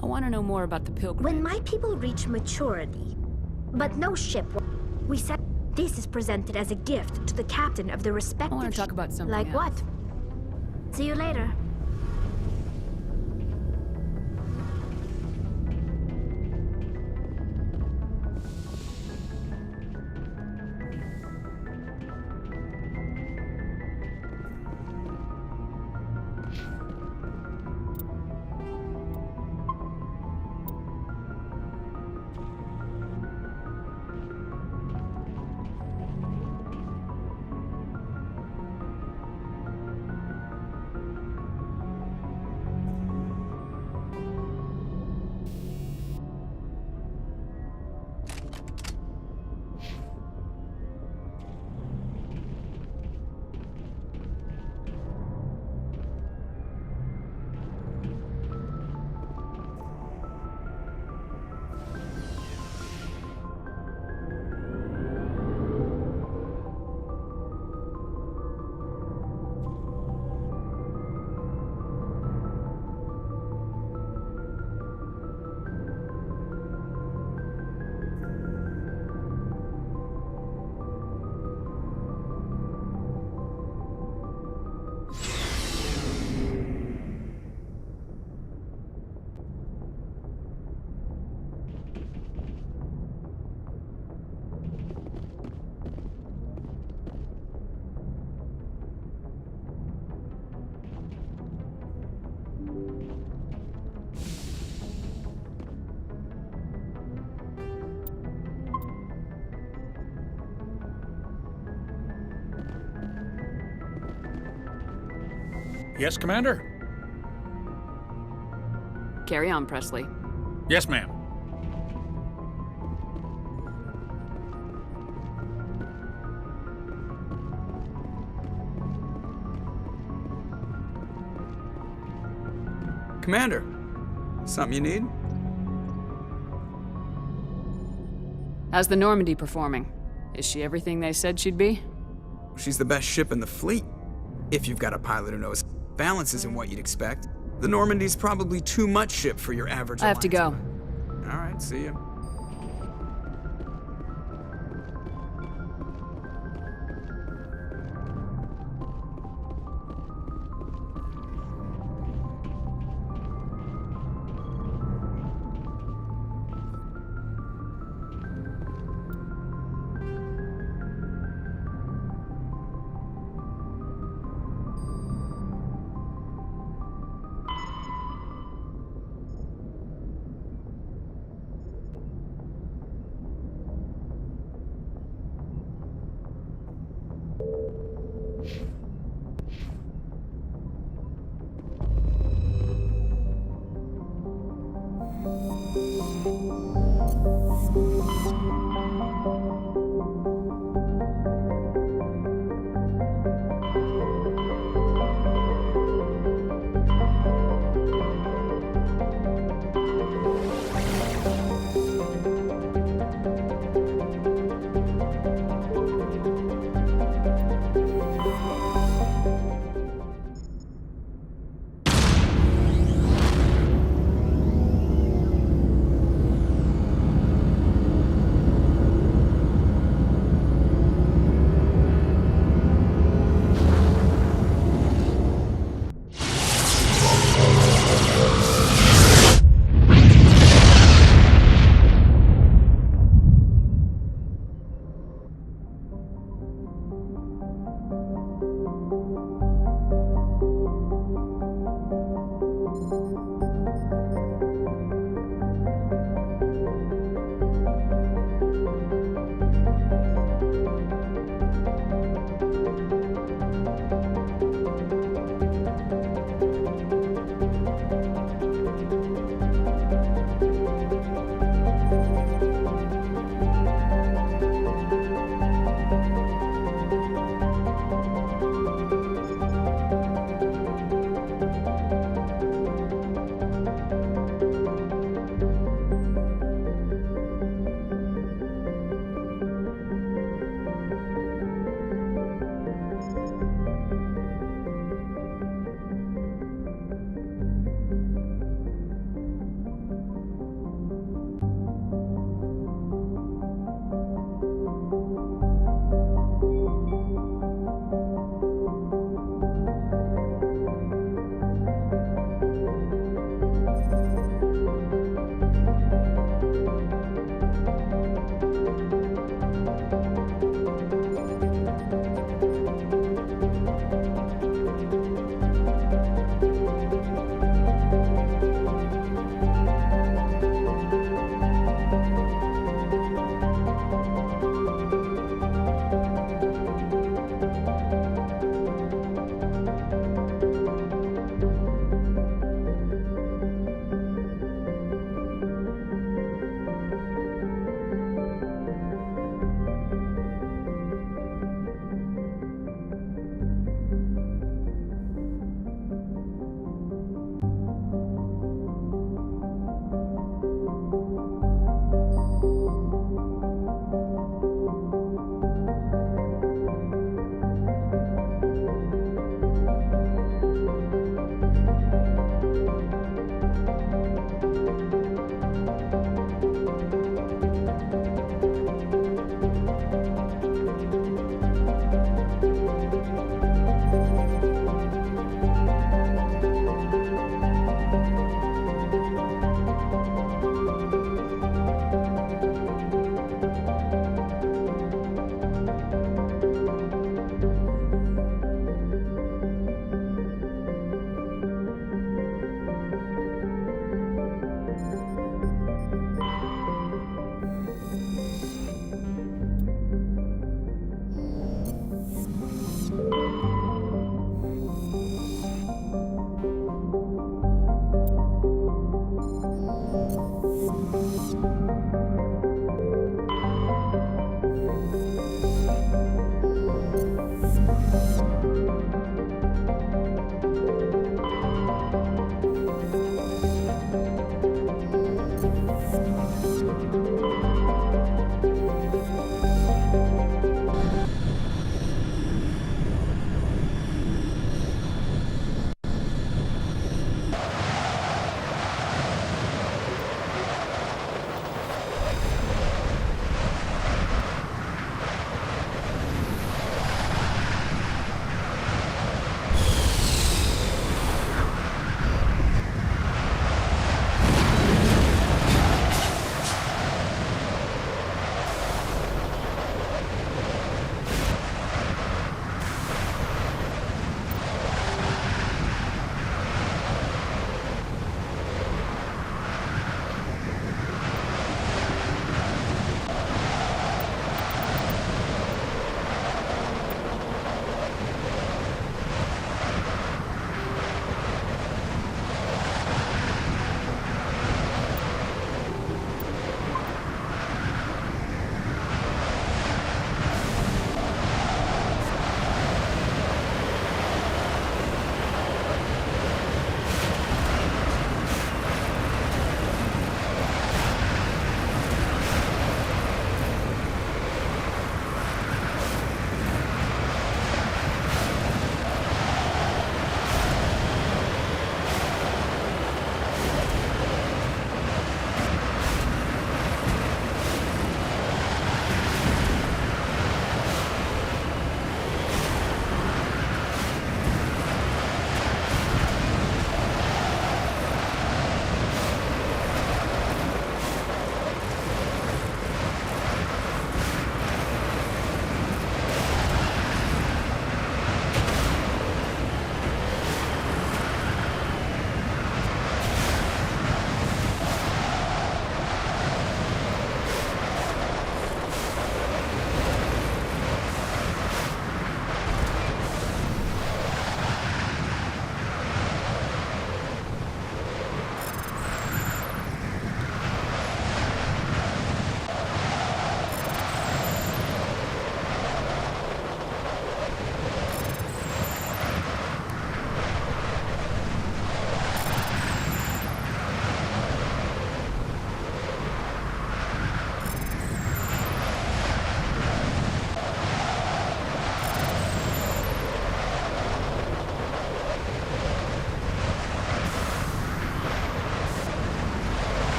I want to know more about the pilgrimage. When my people reach maturity, but no ship, we said this is presented as a gift to the captain of the respective. I want to talk about something like else. What? See you later. Yes, Commander? Carry on, Presley. Yes, ma'am. Commander, something you need? How's the Normandy performing? Is she everything they said she'd be? She's the best ship in the fleet. If you've got a pilot who knows balance isn't what you'd expect. The Normandy's probably too much ship for your average. I have to go. All right, see ya.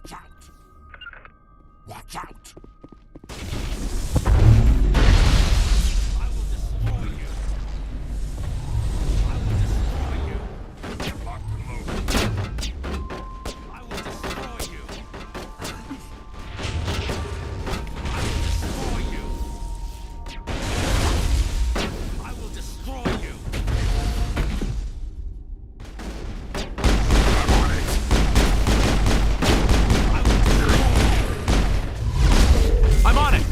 Watch out! Watch out! I will destroy you! I will destroy you! Lock and load. I will destroy you! I will destroy you! I will destroy you! I'm on it!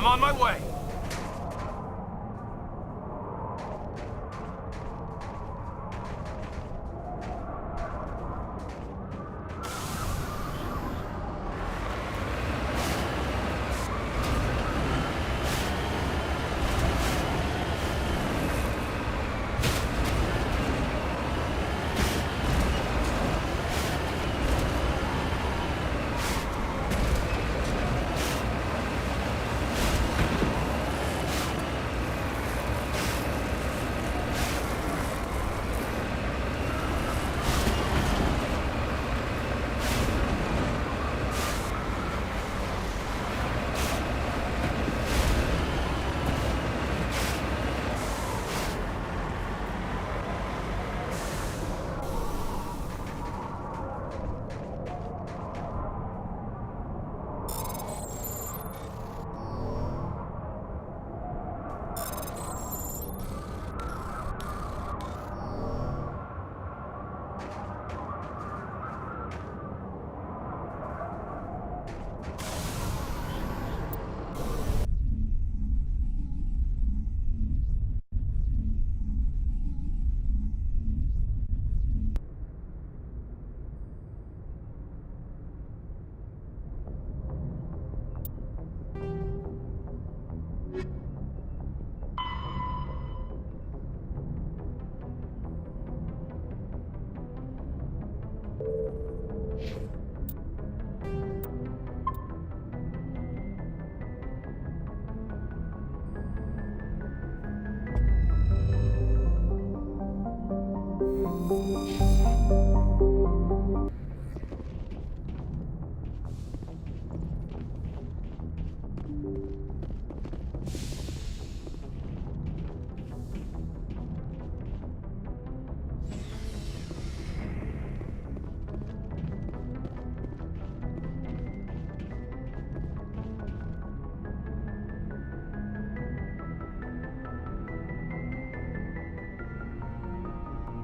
I'm on my way.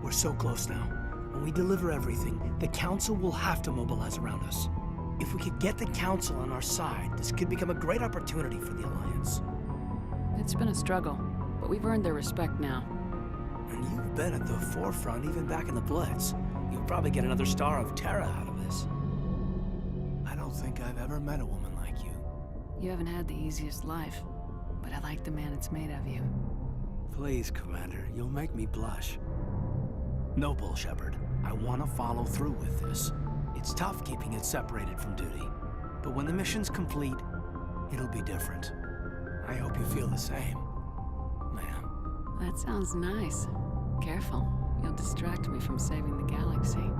We're so close now. When we deliver everything, the Council will have to mobilize around us. If we could get the Council on our side, this could become a great opportunity for the Alliance. It's been a struggle, but we've earned their respect now. And you've been at the forefront even back in the Blitz. You'll probably get another star of Terra out of this. I don't think I've ever met a woman like you. You haven't had the easiest life, but I like the man it's made of you. Please, Commander, you'll make me blush. No bull, Shepard. I want to follow through with this. It's tough keeping it separated from duty, but when the mission's complete, it'll be different. I hope you feel the same, ma'am. That sounds nice. Careful, you'll distract me from saving the galaxy.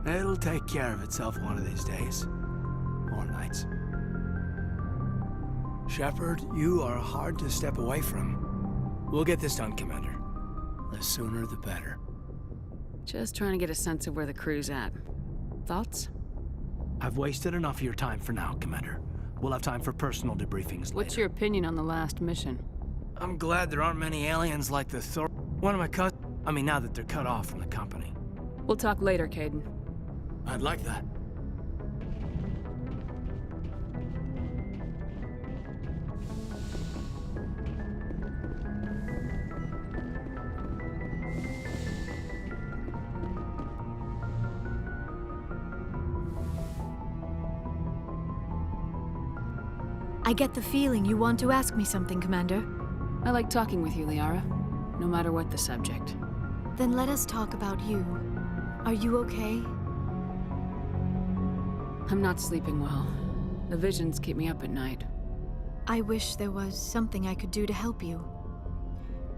It'll take care of itself one of these days. Or nights. Shepard, you are hard to step away from. We'll get this done, Commander. The sooner the better. Just trying to get a sense of where the crew's at. Thoughts? I've wasted enough of your time for now, Commander. We'll have time for personal debriefings later. What's your opinion on the last mission? I'm glad there aren't many aliens like the Thor. One of my cousins. I mean, now that they're cut off from the company. We'll talk later, Caden. I'd like that. I get the feeling you want to ask me something, Commander. I like talking with you, Liara, no matter what the subject. Then let us talk about you. Are you okay? I'm not sleeping well. The visions keep me up at night. I wish there was something I could do to help you.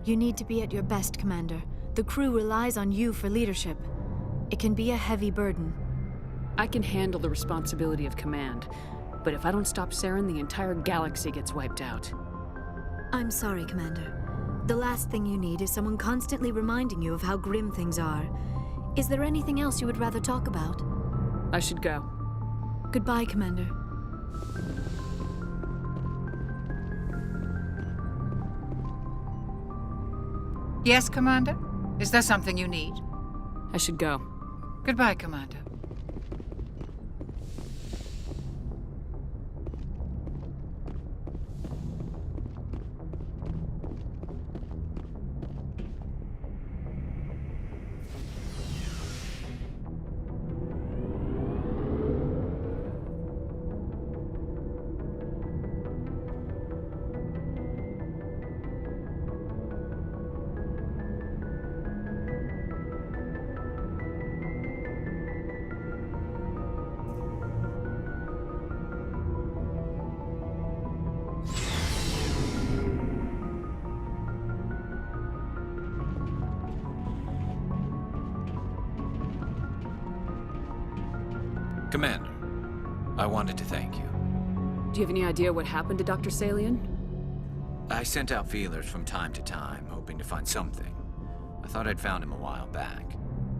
You need to be at your best, Commander. The crew relies on you for leadership. It can be a heavy burden. I can handle the responsibility of command, but if I don't stop Saren, the entire galaxy gets wiped out. I'm sorry, Commander. The last thing you need is someone constantly reminding you of how grim things are. Is there anything else you would rather talk about? I should go. Goodbye, Commander. Yes, Commander? Is there something you need? I should go. Goodbye, Commander. Commander, I wanted to thank you. Do you have any idea what happened to Dr. Salian? I sent out feelers from time to time, hoping to find something. I thought I'd found him a while back.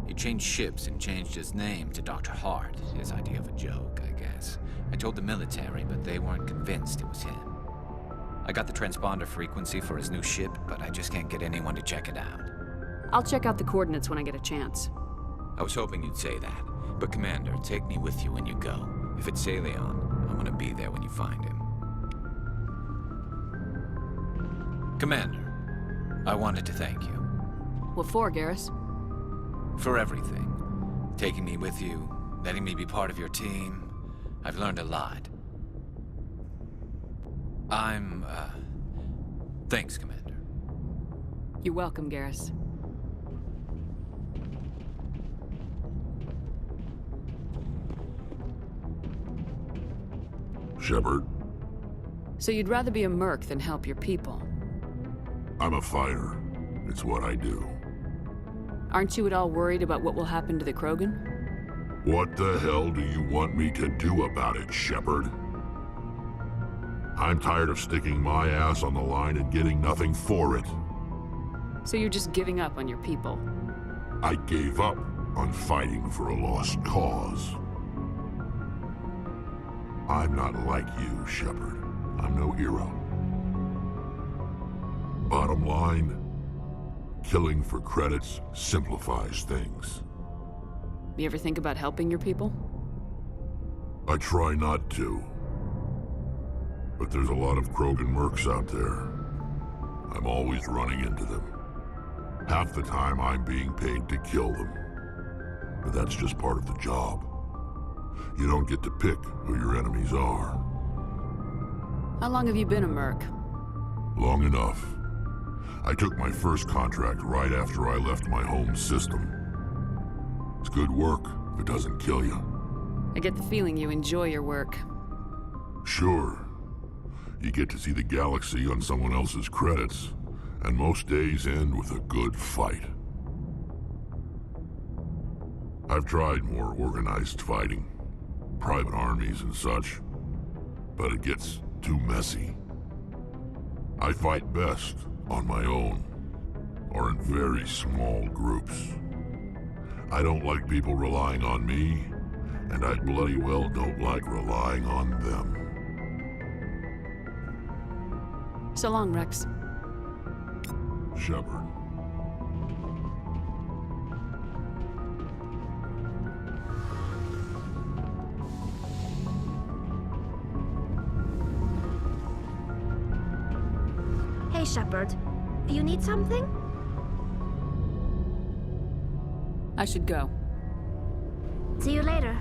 He changed ships and changed his name to Dr. Hart, his idea of a joke, I guess. I told the military, but they weren't convinced it was him. I got the transponder frequency for his new ship, but I just can't get anyone to check it out. I'll check out the coordinates when I get a chance. I was hoping you'd say that. But Commander, take me with you when you go. If it's Salion, I want to be there when you find him. Commander, I wanted to thank you. What for, Garrus? For everything. Taking me with you, letting me be part of your team. I've learned a lot. Thanks, Commander. You're welcome, Garrus. Shepard. So you'd rather be a merc than help your people? I'm a fighter. It's what I do. Aren't you at all worried about what will happen to the Krogan? What the hell do you want me to do about it, Shepard? I'm tired of sticking my ass on the line and getting nothing for it. So you're just giving up on your people? I gave up on fighting for a lost cause. I'm not like you, Shepard. I'm no hero. Bottom line, killing for credits simplifies things. You ever think about helping your people? I try not to. But there's a lot of Krogan mercs out there. I'm always running into them. Half the time I'm being paid to kill them. But that's just part of the job. You don't get to pick who your enemies are. How long have you been a merc? Long enough. I took my first contract right after I left my home system. It's good work if it doesn't kill you. I get the feeling you enjoy your work. Sure. You get to see the galaxy on someone else's credits, and most days end with a good fight. I've tried more organized fighting, private armies and such, but it gets too messy. I fight best on my own, or in very small groups. I don't like people relying on me, and I bloody well don't like relying on them. So long, Rex. Shepard. Hey, Shepard. You need something? I should go. See you later.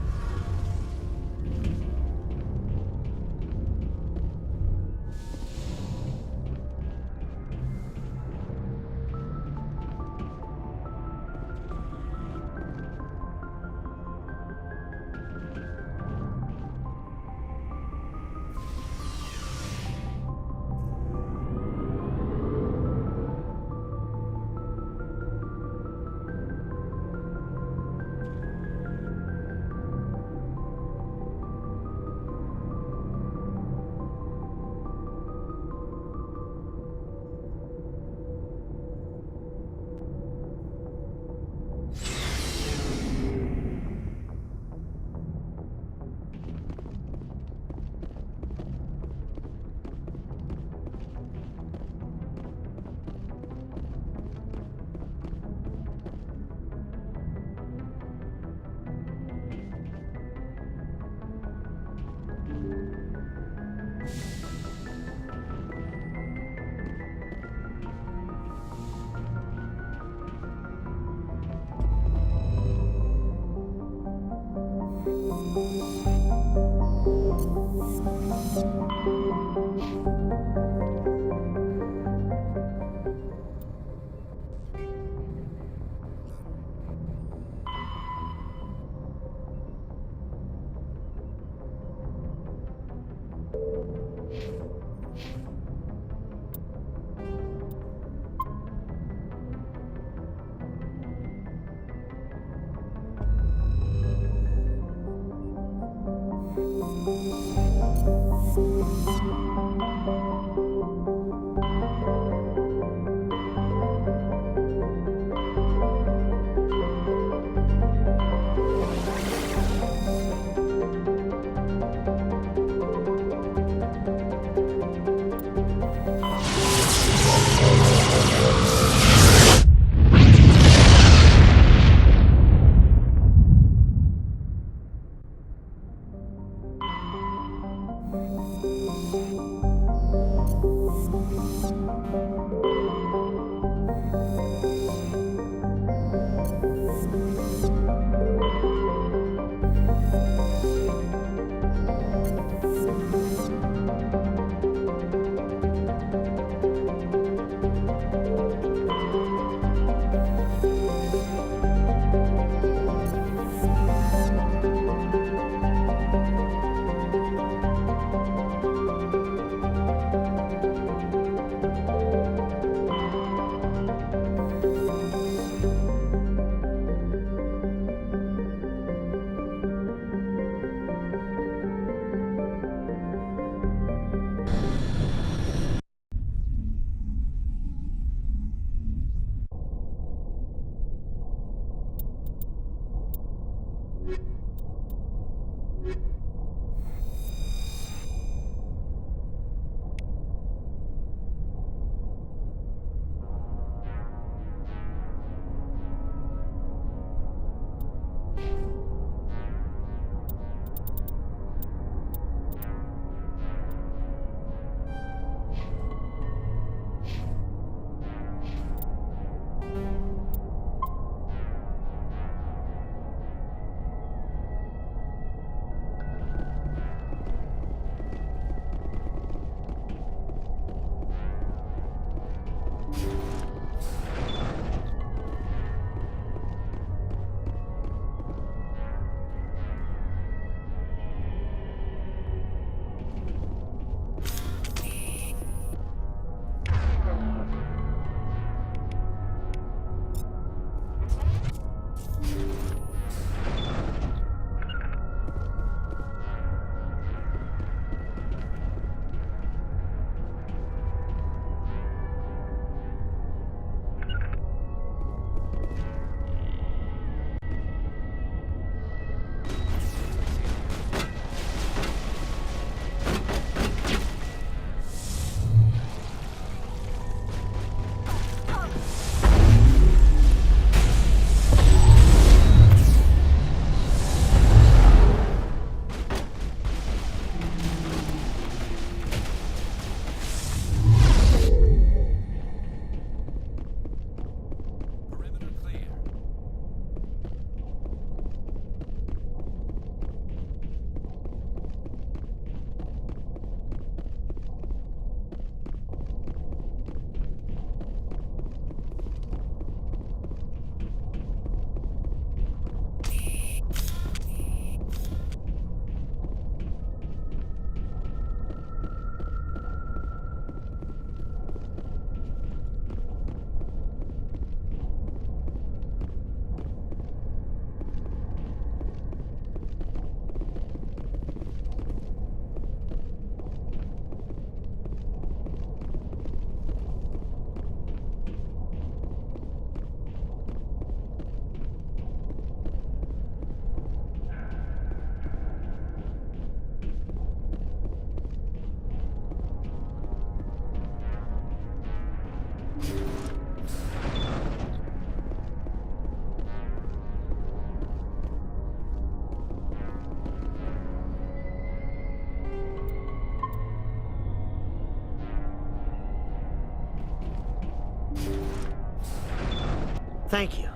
Thank you.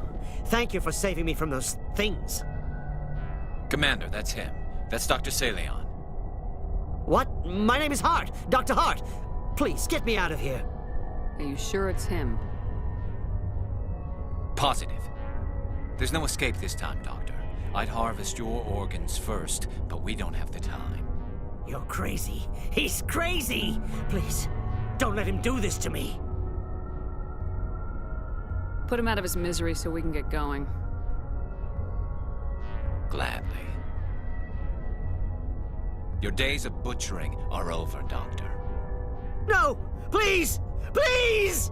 Thank you for saving me from those things. Commander, that's him. That's Dr. Saleon. What? My name is Hart. Dr. Hart. Please, get me out of here. Are you sure it's him? Positive. There's no escape this time, Doctor. I'd harvest your organs first, but we don't have the time. You're crazy. He's crazy! Please, don't let him do this to me. Put him out of his misery so we can get going. Gladly. Your days of butchering are over, Doctor. No! Please! Please!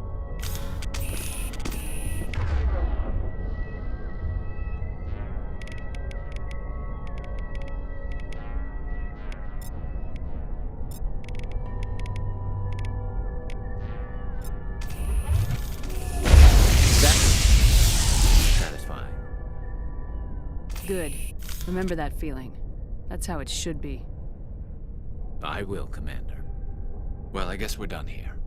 Satisfying. Good. Remember that feeling. That's how it should be. I will, Commander. Well, I guess we're done here.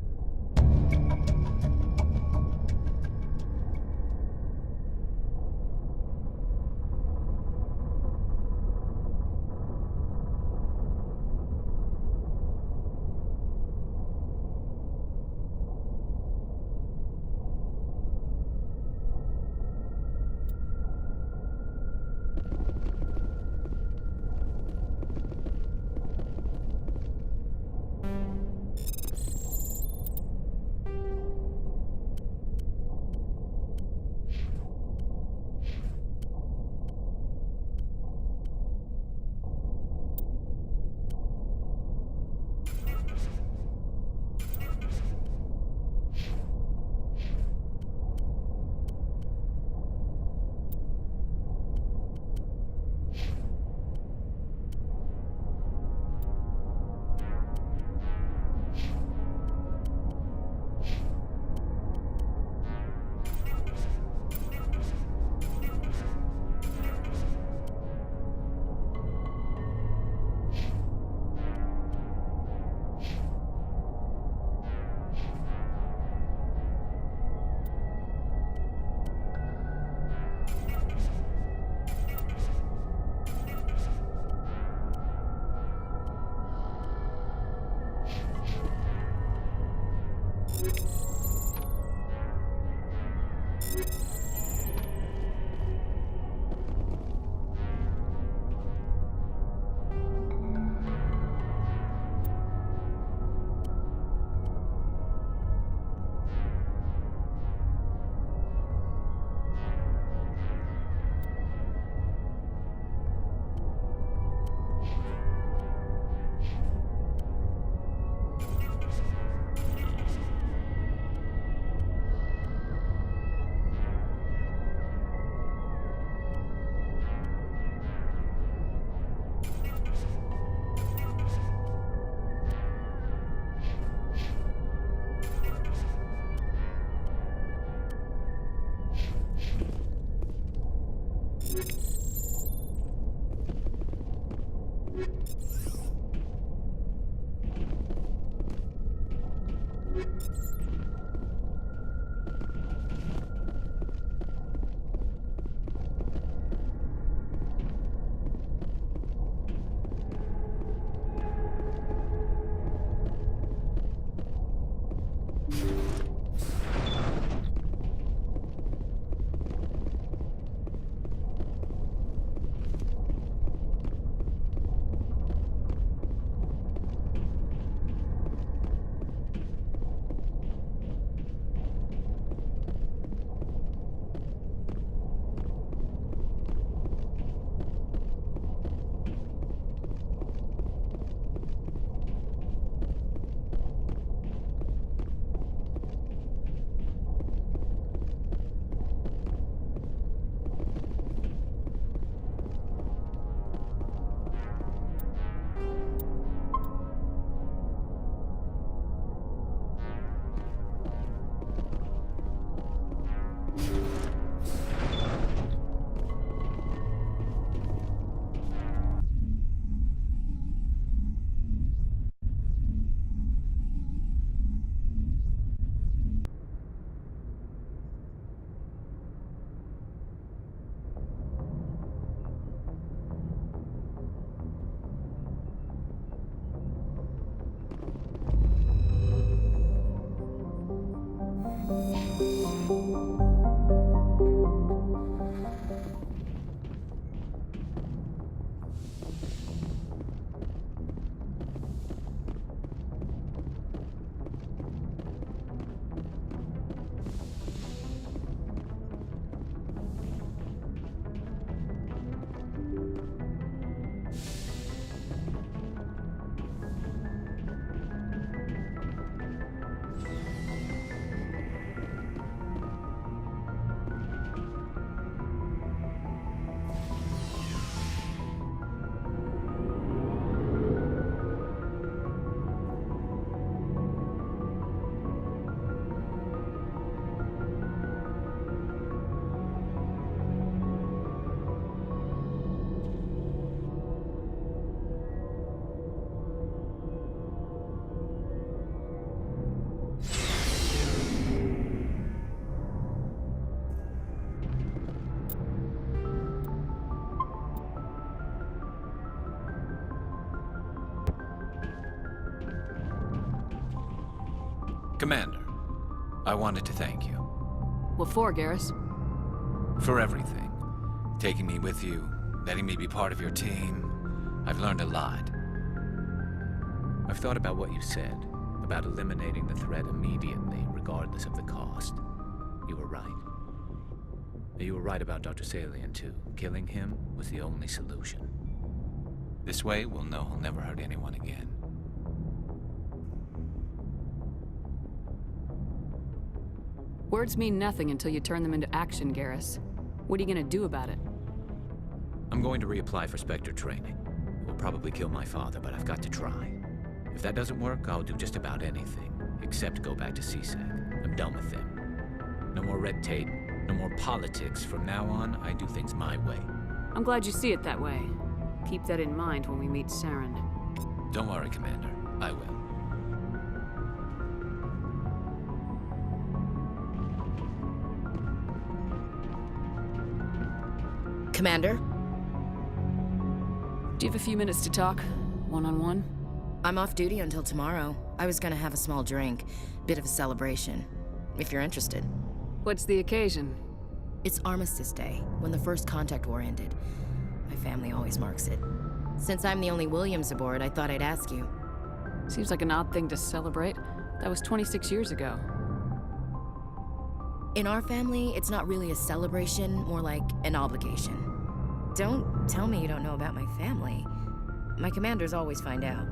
Commander, I wanted to thank you. What for, Garrus? For everything. Taking me with you, letting me be part of your team. I've learned a lot. I've thought about what you said, about eliminating the threat immediately, regardless of the cost. You were right. You were right about Dr. Salian, too. Killing him was the only solution. This way, we'll know he'll never hurt anyone again. Words mean nothing until you turn them into action, Garrus. What are you gonna do about it? I'm going to reapply for Spectre training. It will probably kill my father, but I've got to try. If that doesn't work, I'll do just about anything, except go back to CSAC. I'm done with them. No more red tape, no more politics. From now on, I do things my way. I'm glad you see it that way. Keep that in mind when we meet Saren. Don't worry, Commander. I will. Commander? Do you have a few minutes to talk? One-on-one? I'm off duty until tomorrow. I was gonna have a small drink. Bit of a celebration. If you're interested. What's the occasion? It's Armistice Day, when the First Contact War ended. My family always marks it. Since I'm the only Williams aboard, I thought I'd ask you. Seems like an odd thing to celebrate. That was 26 years ago. In our family, it's not really a celebration, more like an obligation. Don't tell me you don't know about my family. My commanders always find out.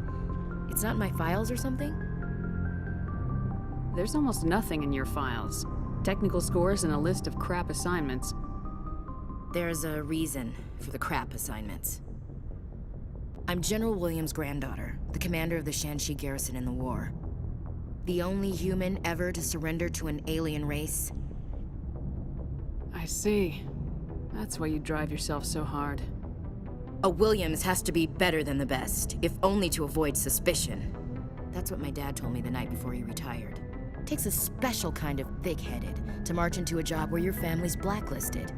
It's not in my files or something? There's almost nothing in your files. Technical scores and a list of crap assignments. There's a reason for the crap assignments. I'm General Williams' granddaughter, the commander of the Shanxi garrison in the war. The only human ever to surrender to an alien race. I see. That's why you drive yourself so hard. A Williams has to be better than the best, if only to avoid suspicion. That's what my dad told me the night before he retired. Takes a special kind of thick-headed to march into a job where your family's blacklisted.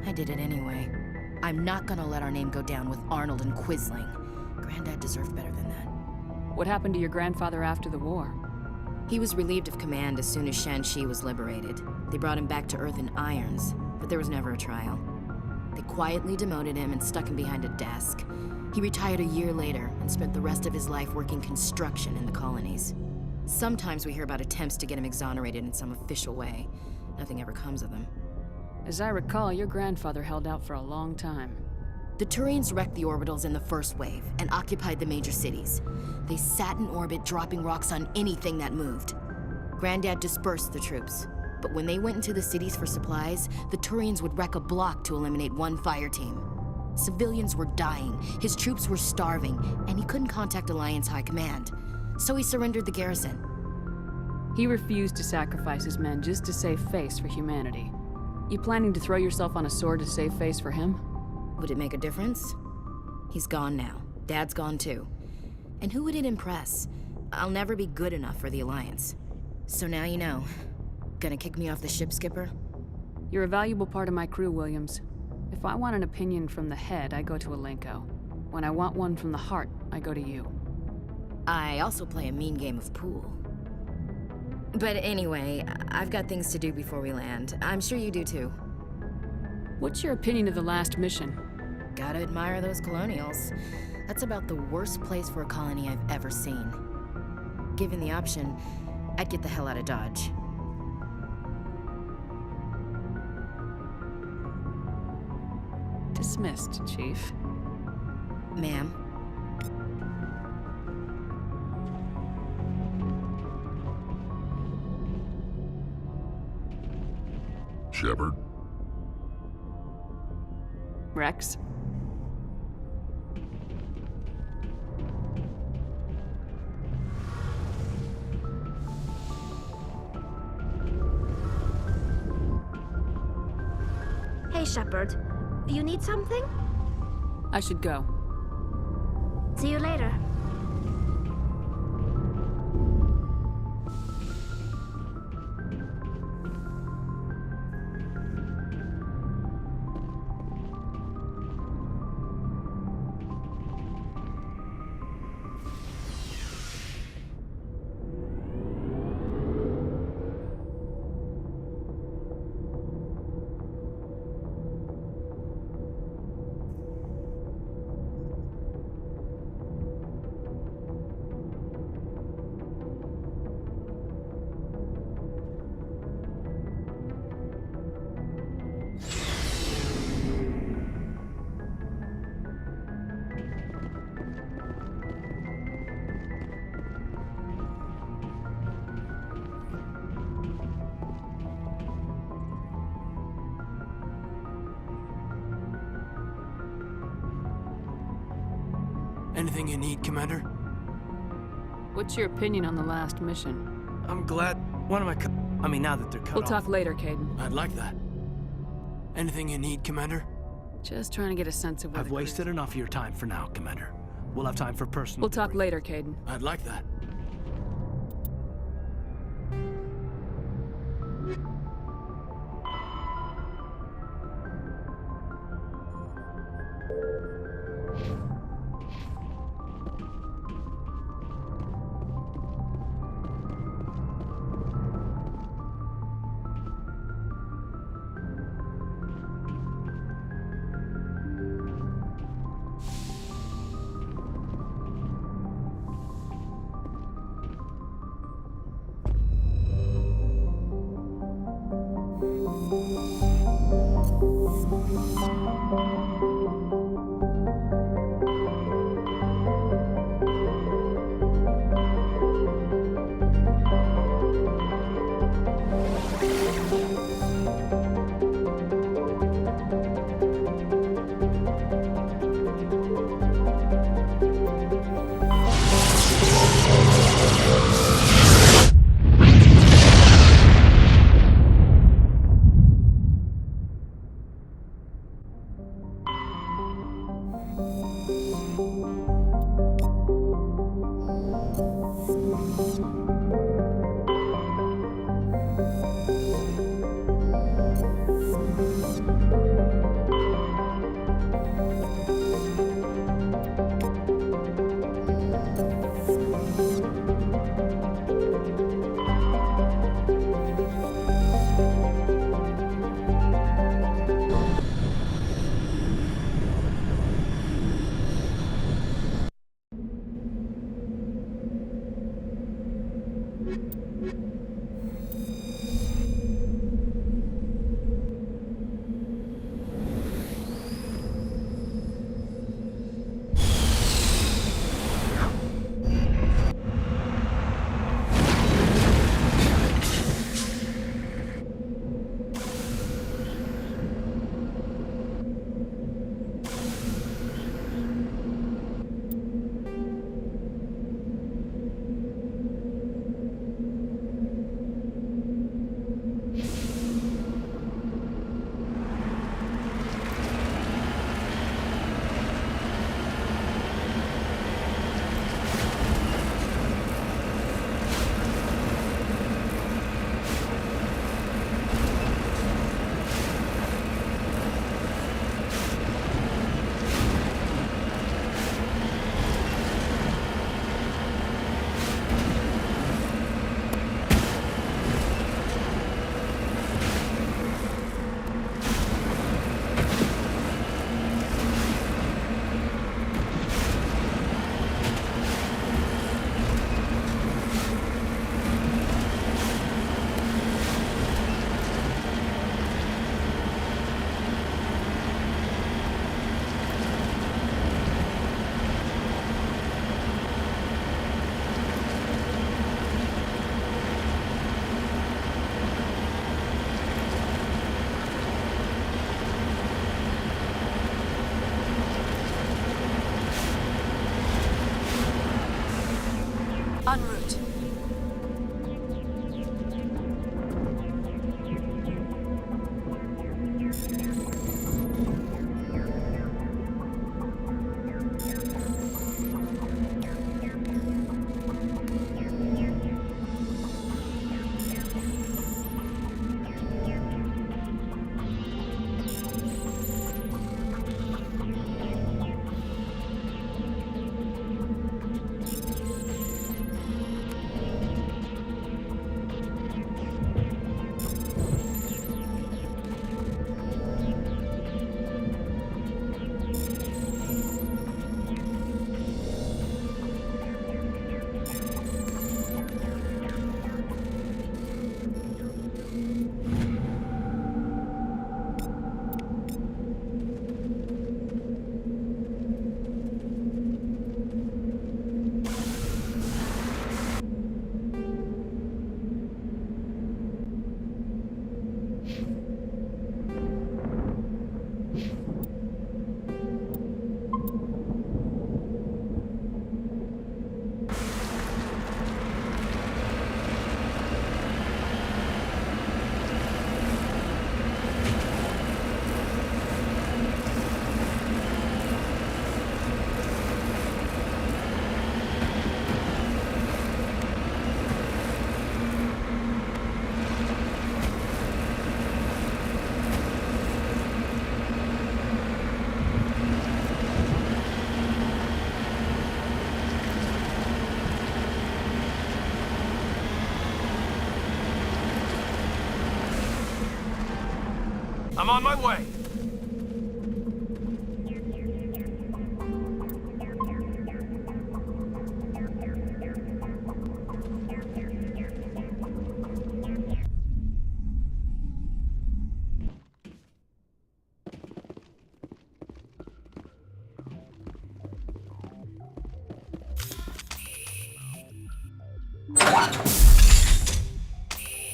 I did it anyway. I'm not gonna let our name go down with Arnold and Quisling. Granddad deserved better than that. What happened to your grandfather after the war? He was relieved of command as soon as Shanxi was liberated. They brought him back to Earth in irons, but there was never a trial. They quietly demoted him and stuck him behind a desk. He retired a year later and spent the rest of his life working construction in the colonies. Sometimes we hear about attempts to get him exonerated in some official way. Nothing ever comes of them. As I recall, your grandfather held out for a long time. The Turians wrecked the orbitals in the first wave and occupied the major cities. They sat in orbit, dropping rocks on anything that moved. Granddad dispersed the troops, but when they went into the cities for supplies, the Turians would wreck a block to eliminate one fire team. Civilians were dying, his troops were starving, and he couldn't contact Alliance High Command. So he surrendered the garrison. He refused to sacrifice his men just to save face for humanity. You planning to throw yourself on a sword to save face for him? Would it make a difference? He's gone now. Dad's gone too. And who would it impress? I'll never be good enough for the Alliance. So now you know. Gonna kick me off the ship, Skipper? You're a valuable part of my crew, Williams. If I want an opinion from the head, I go to Alenko. When I want one from the heart, I go to you. I also play a mean game of pool. But anyway, I've got things to do before we land. I'm sure you do too. What's your opinion of the last mission? Gotta admire those colonials. That's about the worst place for a colony I've ever seen. Given the option, I'd get the hell out of Dodge. Dismissed, Chief. Ma'am. Shepard? Rex? Hey, Shepard. You need something? I should go. See you later. Anything you need, Commander? What's your opinion on the last mission? I'm glad one of my I mean, now that they're cut We'll off. talk later, Caden. I'd like that. Anything you need, Commander? Just trying to get a sense of where I've wasted enough of your time for now, Commander. We'll have time for personal We'll talk later, Caden. I'd like that. I'm on my way.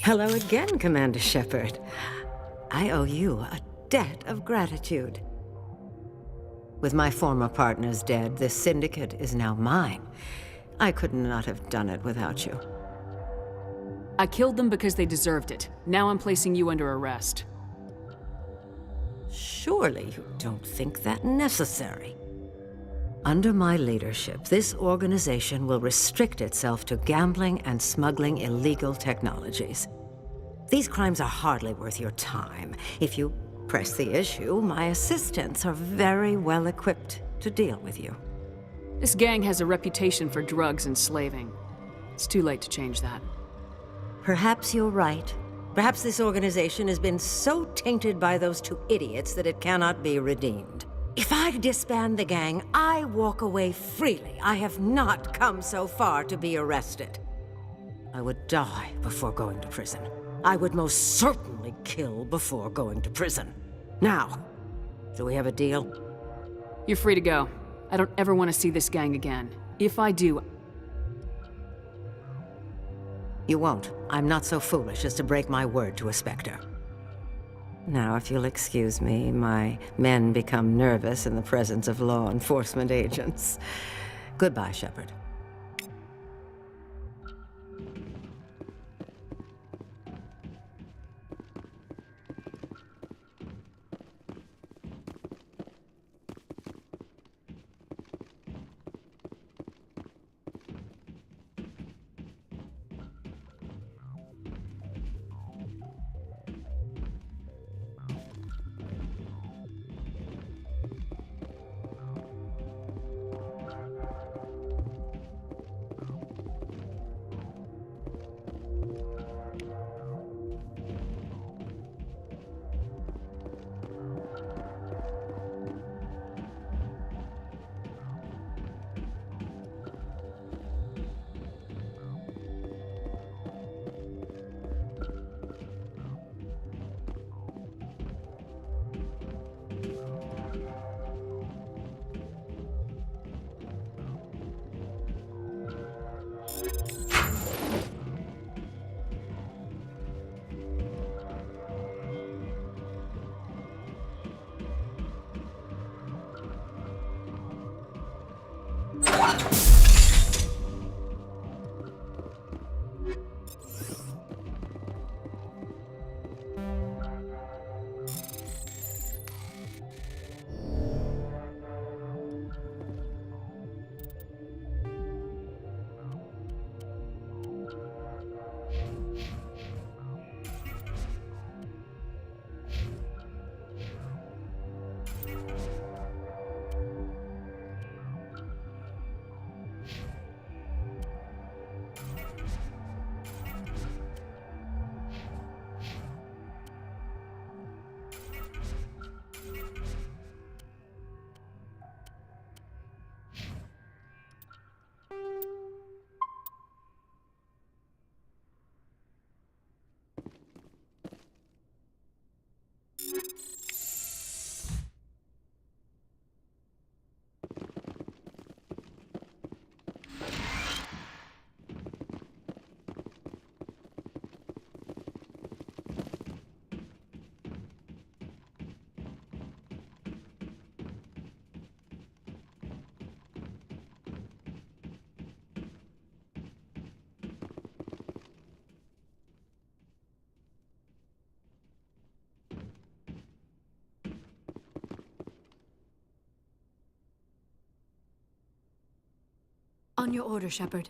Hello again, Commander Shepard. I owe you a debt of gratitude. With my former partners dead, this syndicate is now mine. I could not have done it without you. I killed them because they deserved it. Now I'm placing you under arrest. Surely you don't think that necessary. Under my leadership, this organization will restrict itself to gambling and smuggling illegal technologies. These crimes are hardly worth your time. If you press the issue, my assistants are very well equipped to deal with you. This gang has a reputation for drugs and slaving. It's too late to change that. Perhaps you're right. Perhaps this organization has been so tainted by those two idiots that it cannot be redeemed. If I disband the gang, I walk away freely. I have not come so far to be arrested. I would die before going to prison. I would most certainly kill before going to prison. Now, do we have a deal? You're free to go. I don't ever want to see this gang again. If I do... You won't. I'm not so foolish as to break my word to a Spectre. Now, if you'll excuse me, my men become nervous in the presence of law enforcement agents. Goodbye, Shepard. On your order, Shepard.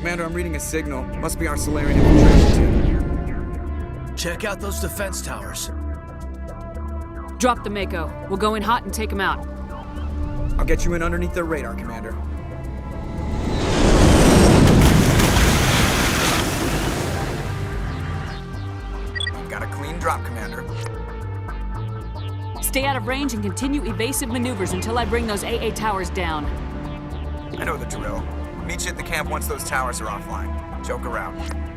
Commander, I'm reading a signal. Must be our Solarian infiltration team. Check out those defense towers. Drop the Mako. We'll go in hot and take them out. I'll get you in underneath their radar, Commander. Got a clean drop, Commander. Stay out of range and continue evasive maneuvers until I bring those AA towers down. I know the drill. Meet you at the camp once those towers are offline. Joke around.